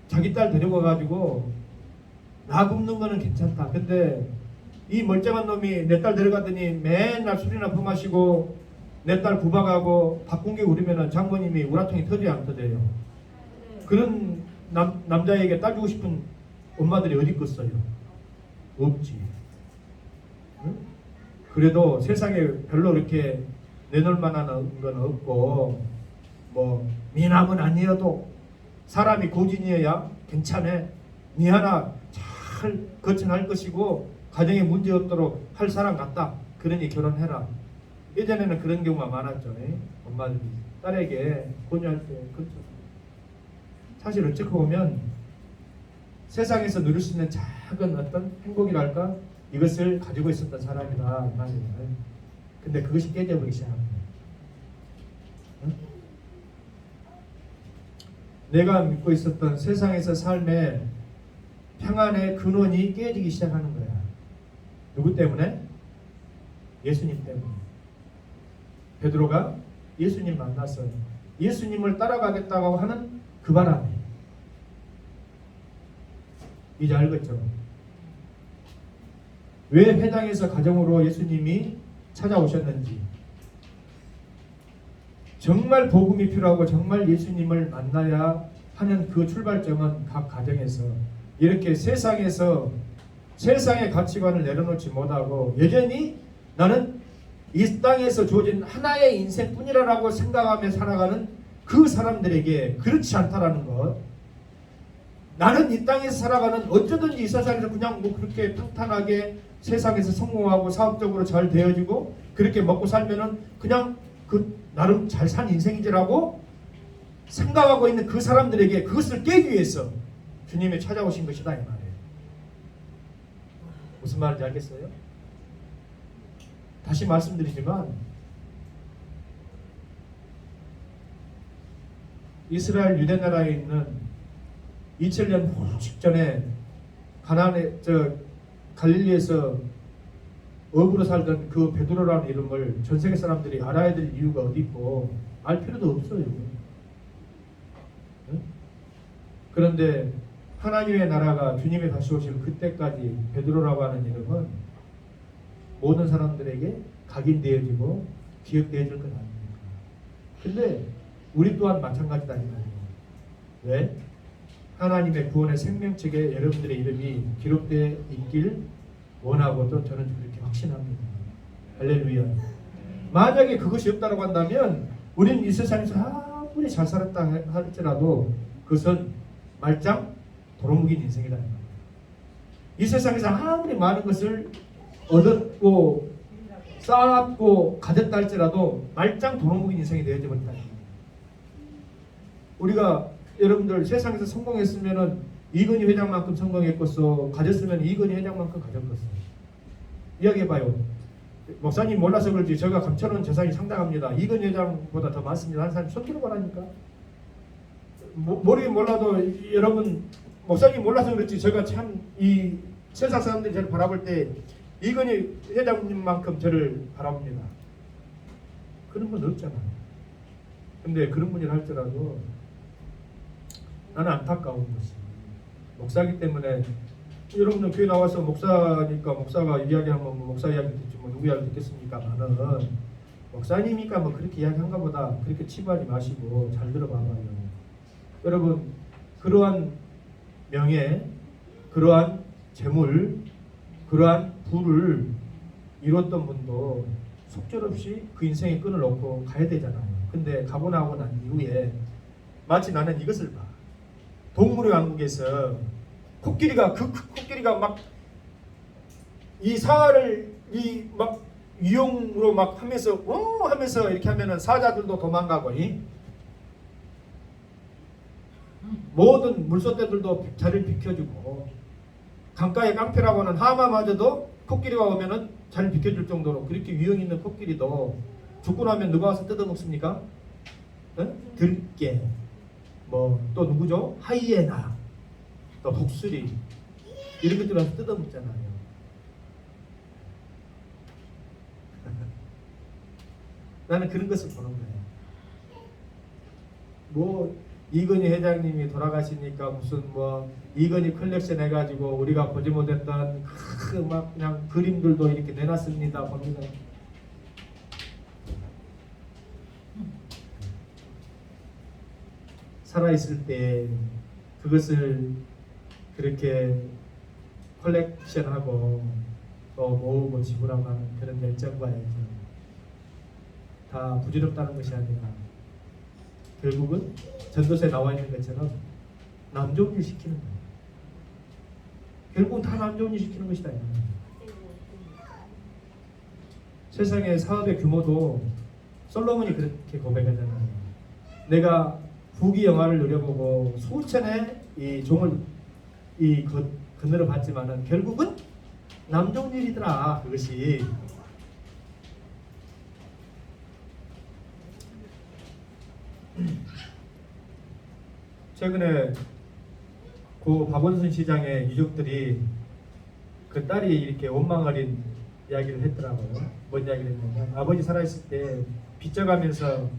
자기 딸 데려가가지고 나 굶는 거는 괜찮다. 근데 이 멀쩡한 놈이 내 딸 데려가더니 맨날 술이나 퍼마시고 내 딸 구박하고 밥 굶겨 우리면은 장모님이 우라통이 터져야 안 터져요. 그런 남자에게 딸 주고 싶은 엄마들이 어디 있겠어요? 없지. 응? 그래도 세상에 별로 이렇게 내놓을 만한 건 없고 뭐 미남은 아니어도 사람이 고진이어야 괜찮아. 니 하나 잘 거쳐날 것이고 가정에 문제 없도록 할 사람 같다. 그러니 결혼해라. 예전에는 그런 경우가 많았죠. 엄마들이 딸에게 권유할 때 그렇죠. 사실 어찌 보면 세상에서 누릴 수 있는 작은 어떤 행복이랄까 이것을 가지고 있었던 사람이다 말이에요. 근데 그것이 깨져버리기 시작합니다. 응? 내가 믿고 있었던 세상에서 삶의 평안의 근원이 깨지기 시작하는 거야. 누구 때문에? 예수님 때문에. 베드로가 예수님 만나서 예수님을 따라가겠다고 하는 그 바람에 이제 알겠죠? 왜 회당에서 가정으로 예수님이 찾아오셨는지, 정말 복음이 필요하고 정말 예수님을 만나야 하는 그 출발점은 각 가정에서 이렇게 세상에서 세상의 가치관을 내려놓지 못하고 여전히 나는 이 땅에서 주어진 하나의 인생뿐이라고 생각하며 살아가는 그 사람들에게 그렇지 않다라는 것. 나는 이 땅에서 살아가는 어쩌든지 이 세상에서 그냥 뭐 그렇게 평탄하게 세상에서 성공하고 사업적으로 잘 되어지고 그렇게 먹고 살면은 그냥 그 나름 잘 산 인생이지라고 생각하고 있는 그 사람들에게 그것을 깨기 위해서 주님이 찾아오신 것이다 이 말이에요. 무슨 말인지 알겠어요? 다시 말씀드리지만 이스라엘 유대 나라에 있는 2000년 훨씬 전에 가나안의 갈릴리에서 어부로 살던 그 베드로라는 이름을 전 세계 사람들이 알아야 될 이유가 어디 있고 알 필요도 없어요. 응? 그런데 하나님의 나라가 주님이 다시 오실 그때까지 베드로라고 하는 이름은 모든 사람들에게 각인되어지고 기억되어질 것 아닙니까? 근데 우리 또한 마찬가지다 이 말이에요. 왜? 하나님의 구원의 생명책에 여러분들의 이름이 기록되어 있길 원하고도 저는 그렇게 확신합니다. 할렐루야. 만약에 그것이 없다고 한다면 우리는 이 세상에서 아무리 잘 살았다 할지라도 그것은 말짱 도루묵인 인생이다. 이 세상에서 아무리 많은 것을 얻었고 쌓았고 가졌다 할지라도 말짱 도루묵인 인생이 되어져 버린다. 우리가 여러분들 세상에서 성공했으면은 이건희 회장만큼 성공했겠어. 가졌으면 이건희 회장만큼 가졌겠어. 이야기해봐요. 목사님 몰라서 그렇지 저희가 감춰놓은 재산이 상당합니다. 이건희 회장보다 더 많습니다. 한 사람이 손길을 보라니까. 모르긴 몰라도 여러분 목사님 몰라서 그렇지 저희가 참 이 세상 사람들이 저를 바라볼 때 이건희 회장님만큼 저를 바라봅니다. 그런 분 없잖아요. 근데 그런 분이라 할지라도 나는 안타까운 것이 목사기 때문에 여러분들 교회 나와서 목사니까 목사가 이야기하면 뭐 목사 이야기 듣지 뭐 누구 이야기 듣겠습니까? 나는 목사님이니까 뭐 그렇게 이야기한가 보다 그렇게 치부하지 마시고 잘 들어봐봐요. 여러분 그러한 명예, 그러한 재물, 그러한 부를 이뤘던 분도 속절없이 그 인생의 끈을 놓고 가야 되잖아요. 근데 가고 나고 난 이후에 마치 나는 이것을 봐. 동물의 왕국에서 코끼리가 막 이 사활을 막 위용으로 막 하면서 하면서 이렇게 하면은 사자들도 도망가고 모든 물소떼들도 자리를 비켜주고 강가의 깡패라고는 하마마저도 코끼리가 오면은 자리를 비켜줄 정도로 그렇게 위용 있는 코끼리도 죽고 나면 누가 와서 뜯어먹습니까? 들깨 뭐 또 누구죠? 하이에나 또 독수리 이런 것들 와서 뜯어먹잖아요. 나는 그런 것을 보는 거예요. 뭐 이건희 회장님이 돌아가시니까 무슨 뭐 이건희 컬렉션 해가지고 우리가 보지 못했던 그 막 그냥 그림들도 이렇게 내놨습니다. 봅니다. 살아있을 때 그것을 그렇게 컬렉션하고 또 모으고 지불하고 하는 그런 열정과 다 부질없다는 것이 아니라 결국은 전도서에 나와 있는 것처럼 남 좋은 일 시키는 거예요. 결국은 다 남 좋은 일 시키는 것이다. 세상의 사업의 규모도 솔로몬이 그렇게 고백하잖아요. 내가 부귀 영화를 누려보고 수천의 이 종을 거느려 봤지만은 결국은 남 좋은 일이더라. 그것이 최근에 고 박원순 시장의 유족들이 그 딸이 이렇게 원망어린 이야기를 했더라고요. 뭔 이야기를 했냐면 아버지 살아있을 때 빚져가면서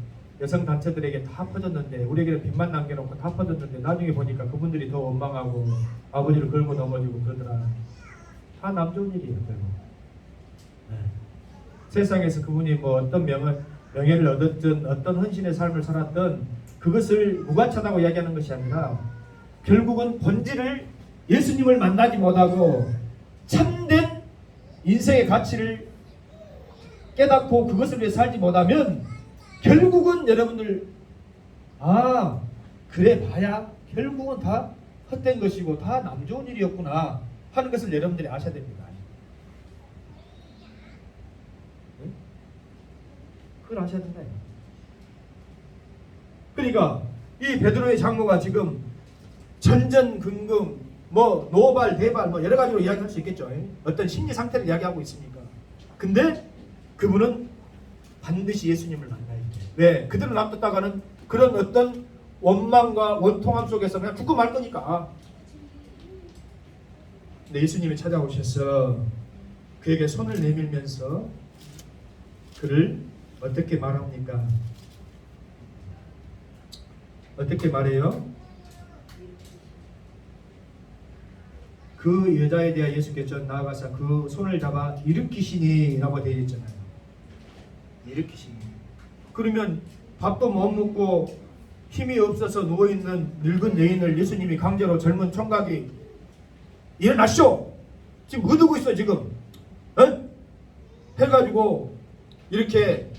여성 단체들에게 다 퍼졌는데 우리에게는 빚만 남겨놓고 다 퍼졌는데 나중에 보니까 그분들이 더 원망하고 아버지를 걸고 넘어지고 그러더라. 다 남 좋은 일이에요. 네. 세상에서 그분이 뭐 어떤 명예를 얻었든 어떤 헌신의 삶을 살았든 그것을 무가치하다고 이야기하는 것이 아니라 결국은 본질을 예수님을 만나지 못하고 참된 인생의 가치를 깨닫고 그것을 위해 살지 못하면 결국은 여러분들 그래 봐야 결국은 다 헛된 것이고 다 남 좋은 일이었구나 하는 것을 여러분들이 아셔야 됩니다. 그걸 아셔야 된다. 그러니까 이 베드로의 장모가 지금 전전긍긍 뭐 노발 대발 뭐 여러 가지로 이야기할 수 있겠죠. 어떤 심리 상태를 이야기하고 있으니까. 근데 그분은 반드시 예수님을 만나야 돼. 왜? 그들을 놔뒀다가는 그런 어떤 원망과 원통함 속에서 그냥 죽고 말 거니까. 근데 예수님이 찾아오셔서 그에게 손을 내밀면서 그를 어떻게 말합니까? 어떻게 말해요? 그 여자에 대해 예수께서 나아가서 그 손을 잡아 일으키시니 라고 되어 있잖아요. 일으키시니. 그러면 밥도 못 먹고 힘이 없어서 누워있는 늙은 여인을 예수님이 강제로 젊은 총각이 일어나시오! 지금 어두고 있어 지금. 해가지고 이렇게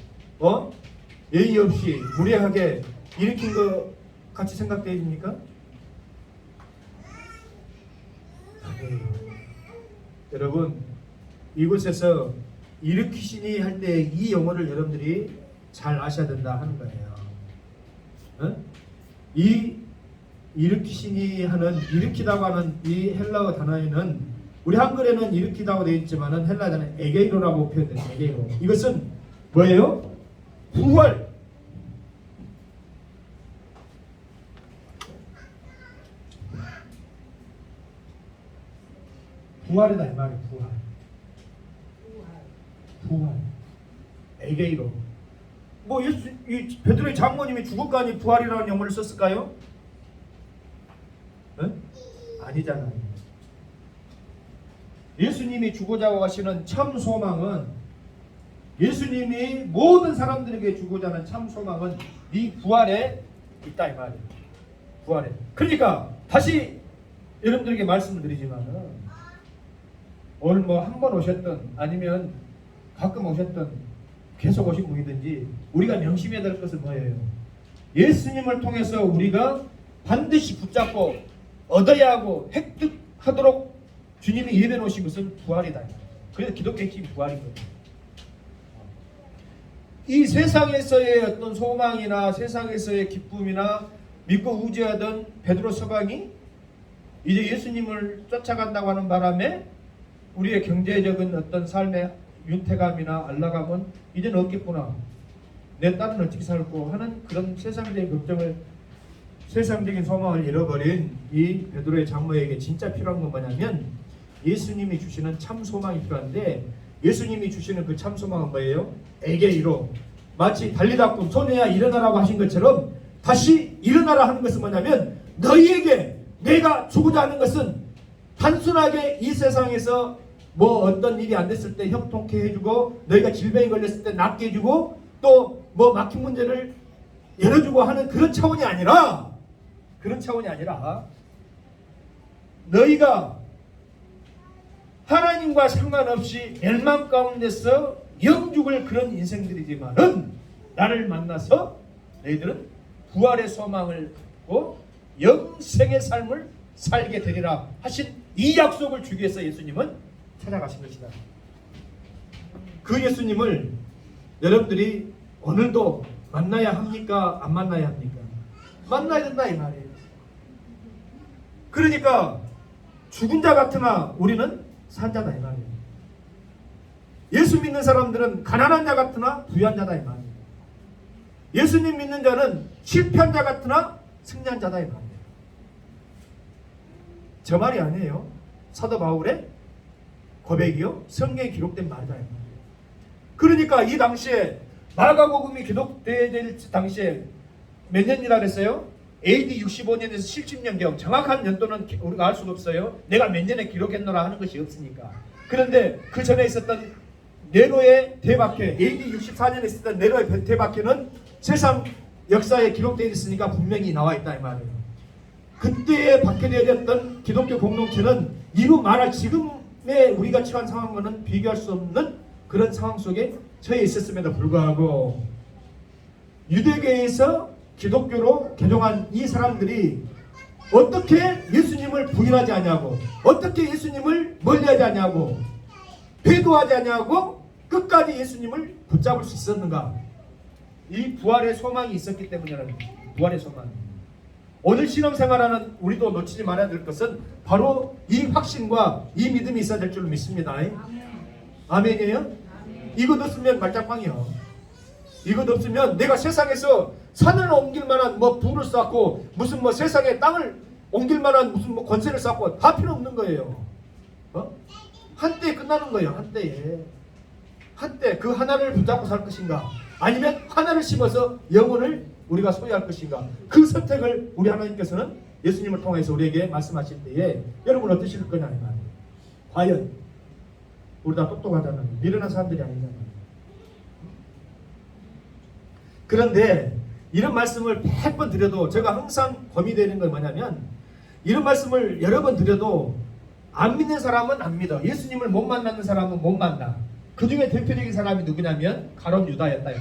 예의 없이 무례하게 일으킨 거 같이 생각되십니까? 여러분 이곳에서 일으키시니 할 때 이 용어를 여러분들이 잘 아셔야 된다 하는 거예요. 이 일으키시니 하는 일으키다고 하는 이 헬라어 단어에는 우리 한글에는 일으키다고 되어 있지만은 헬라어 단어는 에게이로라고 표현돼요. 에게이로. 이것은 뭐예요? 부활. 부활이다 이 말이에요. 부활. 에게이로. 뭐 이 베드로의 장모님이 죽을까니 부활이라는 용어를 썼을까요? 아니잖아요. 예수님이 주고자 하시는 참 소망은 예수님이 모든 사람들에게 주고자 하는 참 소망은 이 부활에 있다 이 말이에요. 부활에. 그러니까 다시 여러분들에게 말씀을 드리지만은 오늘 뭐 한 번 오셨든 아니면 가끔 오셨든 계속 오신 분이든지 우리가 명심해야 될 것은 뭐예요? 예수님을 통해서 우리가 반드시 붙잡고 얻어야 하고 획득하도록 주님이 예배해 놓으신 것은 부활이다. 그래서 기독교의 핵심이 부활인 거예요. 이 세상에서의 어떤 소망이나 세상에서의 기쁨이나 믿고 의지하던 베드로 서방이 이제 예수님을 쫓아간다고 하는 바람에 우리의 경제적인 어떤 삶의 윤택감이나 안락감은 이제는 없겠구나. 내 딸은 어떻게 살고 하는 그런 세상적인 걱정을, 세상적인 소망을 잃어버린 이 베드로의 장모에게 진짜 필요한 건 뭐냐면 예수님이 주시는 참 소망이 필요한데, 예수님이 주시는 그 참 소망은 뭐예요? 에게 이로, 마치 달리다꿈 소녀야 일어나라고 하신 것처럼 다시 일어나라 하는 것은 뭐냐면, 너희에게 내가 주고자 하는 것은 단순하게 이 세상에서 뭐 어떤 일이 안 됐을 때 협통케 해주고, 너희가 질병에 걸렸을 때 낫게 해주고, 또 뭐 막힌 문제를 열어주고 하는 그런 차원이 아니라, 너희가 하나님과 상관없이 멸망 가운데서 영죽을 그런 인생들이지만은 나를 만나서 너희들은 부활의 소망을 갖고 영생의 삶을 살게 되리라 하신 이 약속을 주기 위해서 예수님은 찾아가신 것이다. 그 예수님을 여러분들이 오늘도 만나야 합니까? 안 만나야 합니까? 만나야 된다 이 말이에요. 그러니까 죽은 자 같으나 우리는 산 자다 이 말이에요. 예수 믿는 사람들은 가난한 자 같으나 부유한 자다 이 말이에요. 예수님 믿는 자는 실패한 자 같으나 승리한 자다 이 말이에요. 저 말이 아니에요. 사도 바울의 고백이요, 성경에 기록된 말이다 이 말이에요. 그러니까 이 당시에 마가복음이 기록될 당시에 몇 년이라 그랬어요? AD 65년에서 70년경, 정확한 연도는 우리가 알 수가 없어요. 내가 몇 년에 기록했노라 하는 것이 없으니까. 그런데 그 전에 있었던 네로의 대박해, AD 64년에 있었던 네로의 대박해는 세상 역사에 기록되어 있으니까 분명히 나와 있다 이 말이에요. 그때에 박해되었던 기독교 공동체는 이루 말할 지금의 우리가 처한 상황과는 비교할 수 없는 그런 상황 속에 처해 있었음에도 불구하고, 유대교에서 기독교로 개종한 이 사람들이 어떻게 예수님을 부인하지 않냐고, 어떻게 예수님을 멀리하지 않냐고, 배도하지 않냐고 끝까지 예수님을 붙잡을 수 있었는가? 이 부활의 소망이 있었기 때문이라는, 부활의 소망. 오늘 신앙생활하는 우리도 놓치지 말아야 될 것은 바로 이 확신과 이 믿음이 있어야 될 줄 믿습니다. 아멘이에요? 이것 없으면 말짱방이요. 이것 없으면 내가 세상에서 산을 옮길 만한 뭐 부를 쌓고 무슨 뭐 세상에 땅을 옮길 만한 무슨 뭐 권세를 쌓고 다 필요 없는 거예요. 한때에 끝나는 거예요. 한때 그 하나를 붙잡고 살 것인가, 아니면 하나를 심어서 영혼을 우리가 소유할 것인가, 그 선택을 우리 하나님께서는 예수님을 통해서 우리에게 말씀하실 때에 여러분 어떠실 거냐 이 말이에요. 과연 우리 다 똑똑하잖아요. 미련한 사람들이 아니잖아요. 그런데 이런 말씀을 100번 드려도 제가 항상 고민되는 건 뭐냐면, 이런 말씀을 여러 번 드려도 안 믿는 사람은 안 믿어. 예수님을 못 만나는 사람은 못 만나. 그 중에 대표적인 사람이 누구냐면 가룟 유다였다.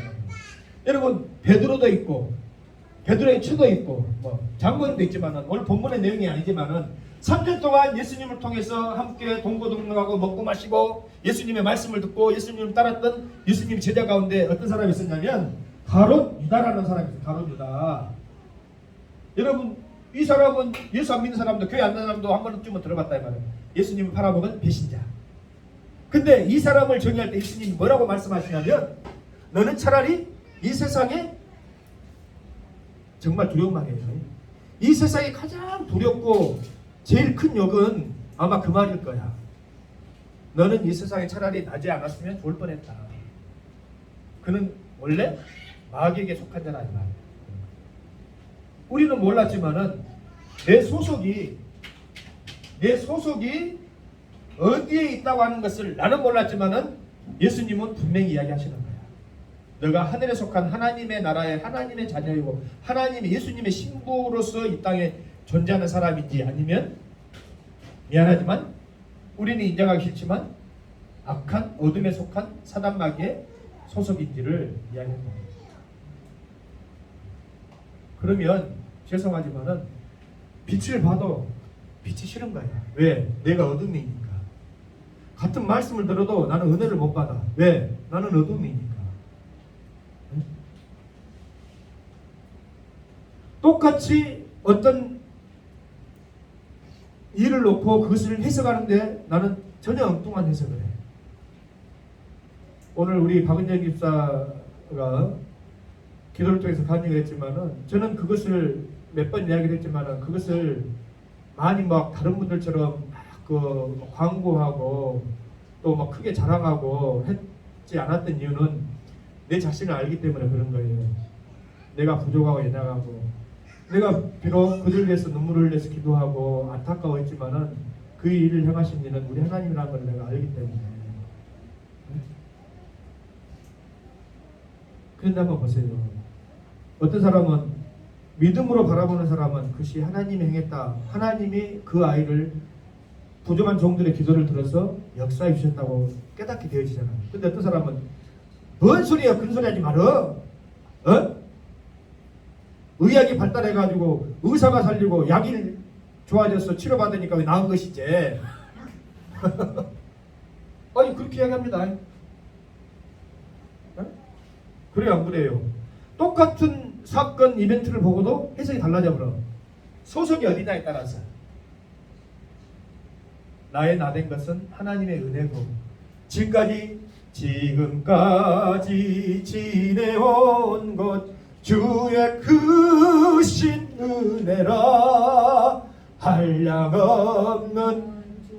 여러분 베드로도 있고 베드로의 처도 있고 뭐 장모님도 있지만은 오늘 본문의 내용이 아니지만은 3년 동안 예수님을 통해서 함께 동고동락하고 먹고 마시고 예수님의 말씀을 듣고 예수님을 따랐던 예수님 제자 가운데 어떤 사람이 있었냐면 가룟 유다라는 사람이 있어요. 가룟 유다. 여러분 이 사람은 예수 안 믿는 사람도 교회 안 가는 사람도 한 번쯤은 들어봤다 이 말이에요. 예수님을 팔아먹은 배신자. 근데 이 사람을 정의할 때 예수님이 뭐라고 말씀하시냐면, 너는 차라리 이 세상에 정말 두려운 말이에요. 이 세상에 가장 두렵고 제일 큰 욕은 아마 그 말일 거야. 너는 이 세상에 차라리 나지 않았으면 좋을 뻔했다. 그는 원래 마귀에게 속한 자라 이 말이에요. 우리는 몰랐지만은 내 소속이 어디에 있다고 하는 것을 나는 몰랐지만은 예수님은 분명히 이야기하시는 거야. 너가 하늘에 속한 하나님의 나라의 하나님의 자녀이고 하나님의 예수님의 신부로서 이 땅에 존재하는 사람인지, 아니면 미안하지만 우리는 인정하기 싫지만 악한 어둠에 속한 사단 마귀의 소속인지를 이야기합니다. 그러면 죄송하지만은 빛을 봐도 빛이 싫은 거야. 왜? 내가 어둠이니까. 같은 말씀을 들어도 나는 은혜를 못 받아. 왜? 나는 어둠이니까. 똑같이 어떤 일을 놓고 그것을 해석하는데 나는 전혀 엉뚱한 해석을 해. 오늘 우리 박은정 집사가 기도를 통해서 간증을 했지만은 저는 그것을 몇 번 이야기를 했지만은 그것을 많이 막 다른 분들처럼 막 그 광고하고 또 막 크게 자랑하고 했지 않았던 이유는 내 자신을 알기 때문에 그런 거예요. 내가 부족하고 연약하고 내가 비록 그들 위해서 눈물을 흘려서 기도하고 안타까워했지만은 그 일을 행하신 이는 우리 하나님이라는 걸 내가 알기 때문에. 그런데 한번 보세요. 어떤 사람은 믿음으로 바라보는 사람은 그것이 하나님이 행했다. 하나님이 그 아이를 부족한 종들의 기도를 들어서 역사해 주셨다고 깨닫게 되어지잖아요. 근데 어떤 사람은 뭔 소리야? 그런 소리 하지 말어. 의학이 발달해가지고 의사가 살리고 약이 좋아져서 치료받으니까 왜 나은 것이지? 아니 그렇게 이야기합니다. 그래요 안 그래요? 똑같은 사건 이벤트를 보고도 해석이 달라져 버려. 소속이 어디냐에 따라서. 나의 나된 것은 하나님의 은혜고 지금까지 지내온 것 주의 크신 은혜라 한량없는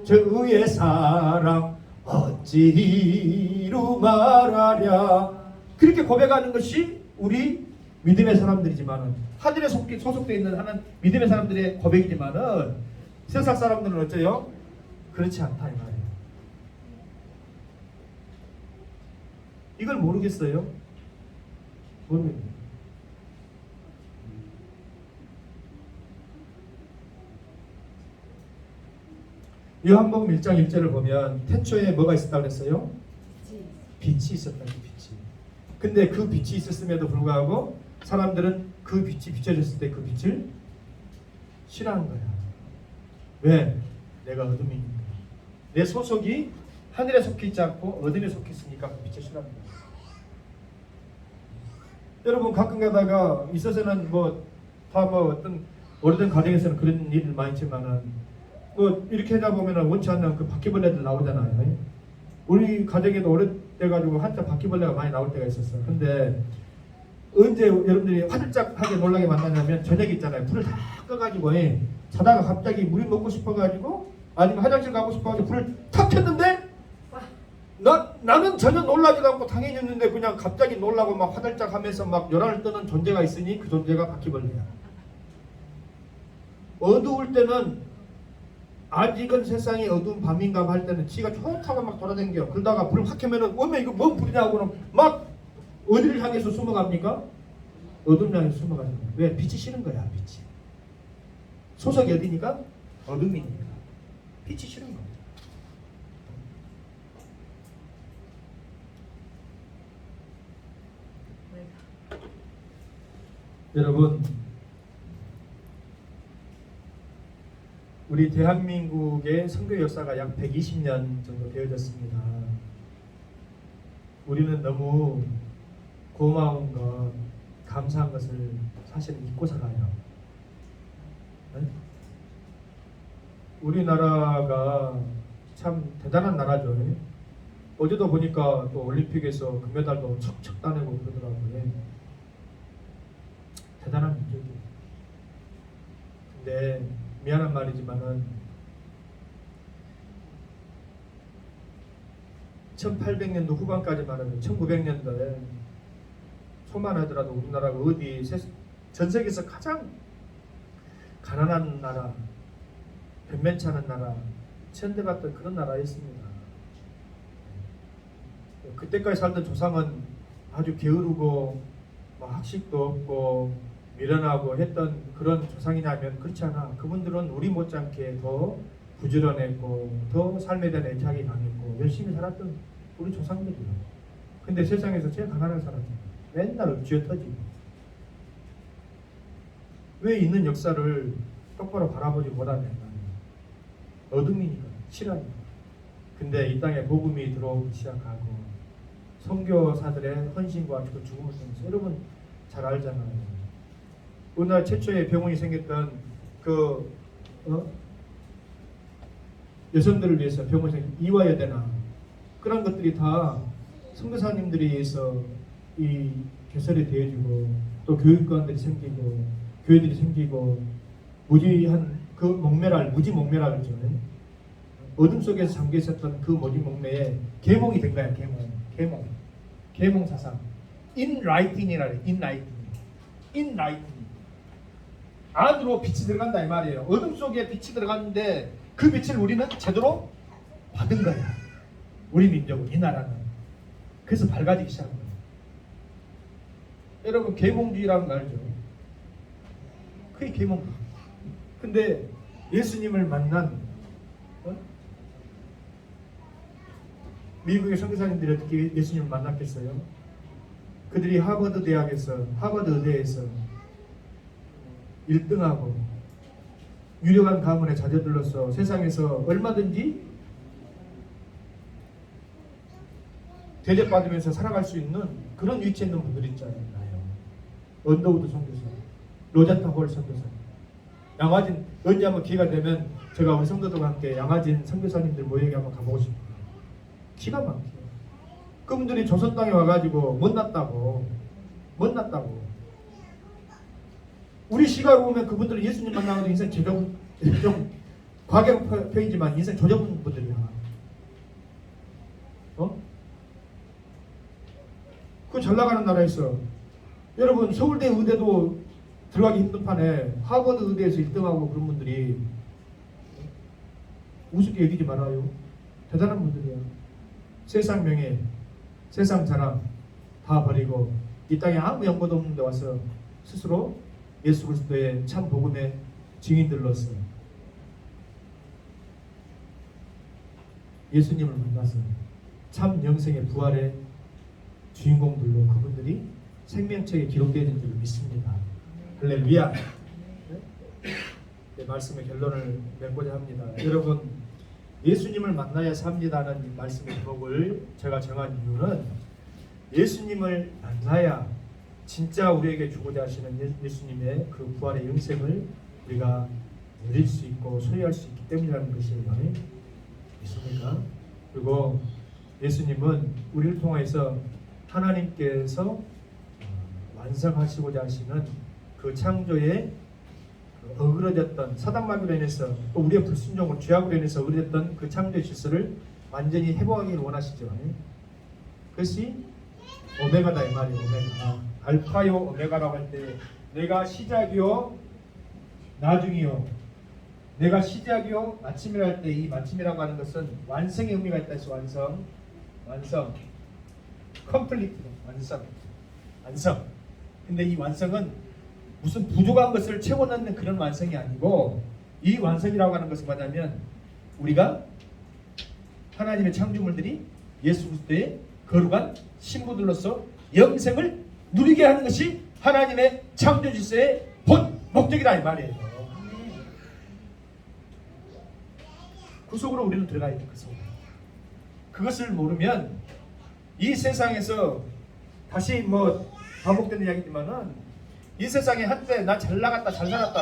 주의 사랑 어찌 이루 말하랴. 그렇게 고백하는 것이 우리 믿음의 사람들이지만은 하늘에 소속되어 있는 하나님 믿음의 사람들의 고백이지만은 세상 사람들은 어째요? 그렇지 않다 이 말이에요. 이걸 모르겠어요? 모르겠네요. 요한복음 1장 1절을 보면 태초에 뭐가 있었다고 그랬어요? 빛이 있었다고. 빛이. 근데 그 빛이 있었음에도 불구하고 사람들은 그 빛이 비춰졌을 때 그 빛을 싫어하는 거야. 왜? 내가 어둠이니까. 내 소속이 하늘에 속해 있지 않고 어둠에 속해 있으니까 그 빛을 싫어합니다. 여러분 가끔 가다가 있어서는 다 어떤 오래된 가정에서는 그런 일을 많이 있지만은 이렇게 하다 보면은 원치 않는 그 바퀴벌레들 나오잖아요. 우리 가정에도 오래돼가지고 한참 바퀴벌레가 많이 나올 때가 있었어. 근데 언제 여러분들이 화들짝하게 놀라게 만나냐면 저녁에 있잖아요. 불을 다 꺼가지고 자다가 갑자기 물이 먹고 싶어가지고 아니면 화장실 가고 싶어가지고 불을 탁 켰는데 나는 전혀 놀라지도 않고 당연히 있는데 그냥 갑자기 놀라고 막 화들짝하면서 막 요란을 떠는 존재가 있으니 그 존재가 바퀴벌레야. 어두울 때는 아직은 세상이 어두운 밤인가 할 때는 지가 좋다고 막 돌아다녀. 그러다가 불을 확 켜면은 어머 이거 뭔 불이냐고는 막 어디를 향해서 숨어갑니까? 어둠 향해서 숨어가잖아요. 왜? 빛이 싫은 거야. 빛이. 소속이 어디니까? 어둠이니까. 빛이 싫은 거야. 여러분 우리 대한민국의 선교 역사가 약 120년 정도 되어졌습니다. 우리는 너무 고마운 것, 감사한 것을 사실은 잊고 살아요. 네? 우리나라가 참 대단한 나라죠. 어제도 보니까 또 올림픽에서 금메달도 척척 따내고 그러더라고요. 대단한 민족이에요. 근데 미안한 말이지만은 1800년도 후반까지 말하면 1900년도에 소만 하더라도 우리나라가 어디 전 세계에서 가장 가난한 나라, 변변치 않은 나라, 천대받던 그런 나라였습니다. 그때까지 살던 조상은 아주 게으르고 학식도 없고 미련하고 했던 그런 조상이냐면 그렇지 않아. 그분들은 우리 못지않게 더 부지런했고 더 삶에 대한 애착이 강했고 열심히 살았던 우리 조상들이에요. 근데 세상에서 제일 가난한 사람이에요. 맨날 쥐어터지고. 왜 있는 역사를 똑바로 바라보지 못하냐. 어둠이니까, 싫어하니까. 근데 이 땅에 복음이 들어오기 시작하고 선교사들의 헌신과 그 죽음을 통해서 여러분 잘 알잖아요. 우리나라 최초의 병원이 생겼던 그 여성들을 위해서 병원이 생긴 이화여대나 그런 것들이 다 선교사님들에 의해서 이 개설이 되어지고 또 교육관들이 생기고 교회들이 생기고 무지한 그 목매랄 무지목매라 그러죠. 어둠 속에서 잠겨 있었던 그 무지목매에 계몽이 된 거야. 계몽 사상. 인라이팅이라 그래. 인라이팅. 안으로 빛이 들어간다 이 말이에요. 어둠 속에 빛이 들어갔는데 그 빛을 우리는 제대로 받은 거야. 우리 민족은, 이 나라는. 그래서 밝아지기 시작한 거예요. 여러분 계몽주의라는 거 알죠? 그게 계몽주의. 근데 예수님을 만난 미국의 선교사님들이 어떻게 예수님을 만났겠어요? 그들이 하버드 의대에서 1등하고 유력한 가문에 자녀들로서 세상에서 얼마든지 대접받으면서 살아갈 수 있는 그런 위치에 있는 분들이 있잖아요. 언더우드 선교사, 로젠타 홀 선교사, 양화진. 언제 한번 기회가 되면 제가 우리 성도들과 함께 양화진 선교사님들 모여게 한번 가보고 싶어요. 기가 막혀요. 그분들이 조선 땅에 와가지고 못났다고. 우리 시가로 보면 그분들은 예수님 만나가지고 인생 좀 과격 표현이지만 인생 조져본 분들이야. 그 잘 나가는 나라에서 여러분 서울대 의대도 들어가기 힘든 판에 하버드 의대에서 1등하고 그런 분들이 우습게 여기지 말아요. 대단한 분들이야. 세상 명예, 세상 자랑 다 버리고 이 땅에 아무 연고도 없는 데 와서 스스로 예수 그리스도의 참 복음의 증인들로서 예수님을 만나서 참 영생의 부활의 주인공들로 그분들이 생명책에 기록되어진 줄 믿습니다. 할렐루야. 네, 말씀의 결론을 맺고자 합니다. 여러분 예수님을 만나야 삽니다는 말씀의 제목을 제가 정한 이유는 예수님을 만나야 진짜 우리에게 주고자 하시는 예수님의 그 부활의 영생을 우리가 누릴 수 있고 소유할 수 있기 때문이라는 것이에요. 믿습니까? 그리고 예수님은 우리를 통해서 하나님께서 완성하시고자 하시는 그 창조의 어그러졌던 사단마귀로 인해서 또 우리의 불순종을 죄악으로 인해서 어그러졌던 그 창조의 질서를 완전히 회복하기를 원하시죠. 그것이 오메가다 이 말이에요. 오메가. 알파요 오메가라고 할 때 내가 시작이요 나중이요, 내가 시작이요 마침이라 할 때 이 마침이라고 하는 것은 완성의 의미가 있다 해서 완성 컴플리트 완성. 근데 이 완성은 무슨 부족한 것을 채워넣는 그런 완성이 아니고, 이 완성이라고 하는 것은 뭐냐면 우리가 하나님의 창조물들이 예수 그리스도의 거룩한 신부들로서 영생을 누리게 하는 것이 하나님의 창조 질서의 본 목적이다 이 말이에요. 그 속으로 우리는 들어가야 돼. 그 속으로. 그것을 모르면 이 세상에서 다시 반복되는 이야기지만은 이 세상에 한때 나 잘 나갔다 잘 살았다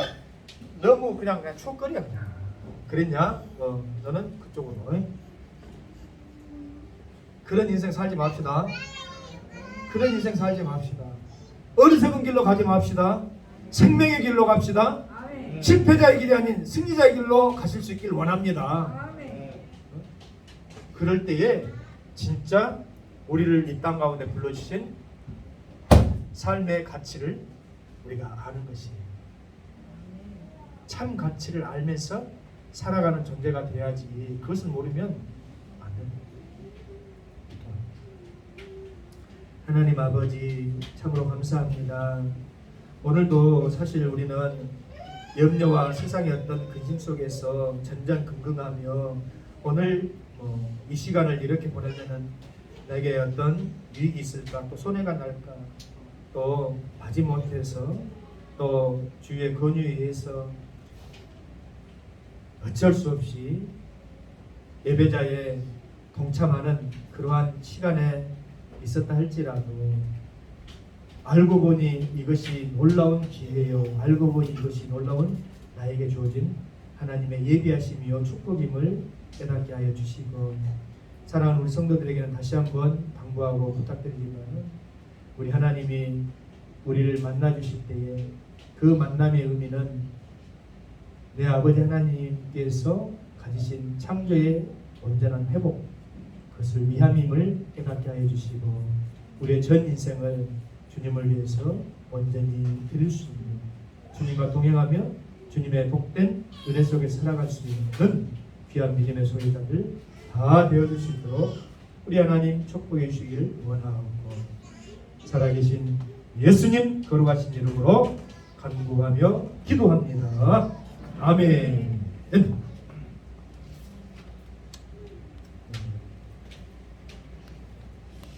너무 그냥 추억거리야. 그냥 그랬냐? 너는 그쪽으로. 그런 인생 살지 맙시다. 그런 인생 살지 맙시다. 어리석은 길로 가지 맙시다. 생명의 길로 갑시다. 실패자의 길이 아닌 승리자의 길로 가실 수 있길 원합니다. 그럴 때에 진짜 우리를 이 땅 가운데 불러주신 삶의 가치를 우리가 아는 것이에요. 참 가치를 알면서 살아가는 존재가 돼야지, 그것을 모르면 안 됩니다. 하나님 아버지 참으로 감사합니다. 오늘도 사실 우리는 염려와 세상의 어떤 근심 속에서 전전긍긍하며 오늘 이 시간을 이렇게 보내면은 내게 어떤 유익이 있을까, 또 손해가 날까, 또 마지못해서 또 주의 권유에 의해서 어쩔 수 없이 예배자에 동참하는 그러한 시간에 있었다 할지라도 알고 보니 이것이 놀라운 기회요. 알고 보니 이것이 놀라운 나에게 주어진 하나님의 예비하심이요 축복임을 깨닫게 하여 주시고, 사랑하는 우리 성도들에게는 다시 한번 당부하고 부탁드리지만, 우리 하나님이 우리를 만나 주실 때에 그 만남의 의미는 내 아버지 하나님께서 가지신 창조의 온전한 회복, 그것을 위함임을 깨닫게 하여 주시고, 우리의 전 인생을 주님을 위해서 온전히 드릴 수 있는, 주님과 동행하며 주님의 복된 은혜 속에 살아갈 수 있는 귀한 믿음의 소유자들 다 되어줄 수 있도록 우리 하나님 축복해 주시기를 원하옵고, 살아계신 예수님 거룩하신 이름으로 간구하며 기도합니다. 아멘.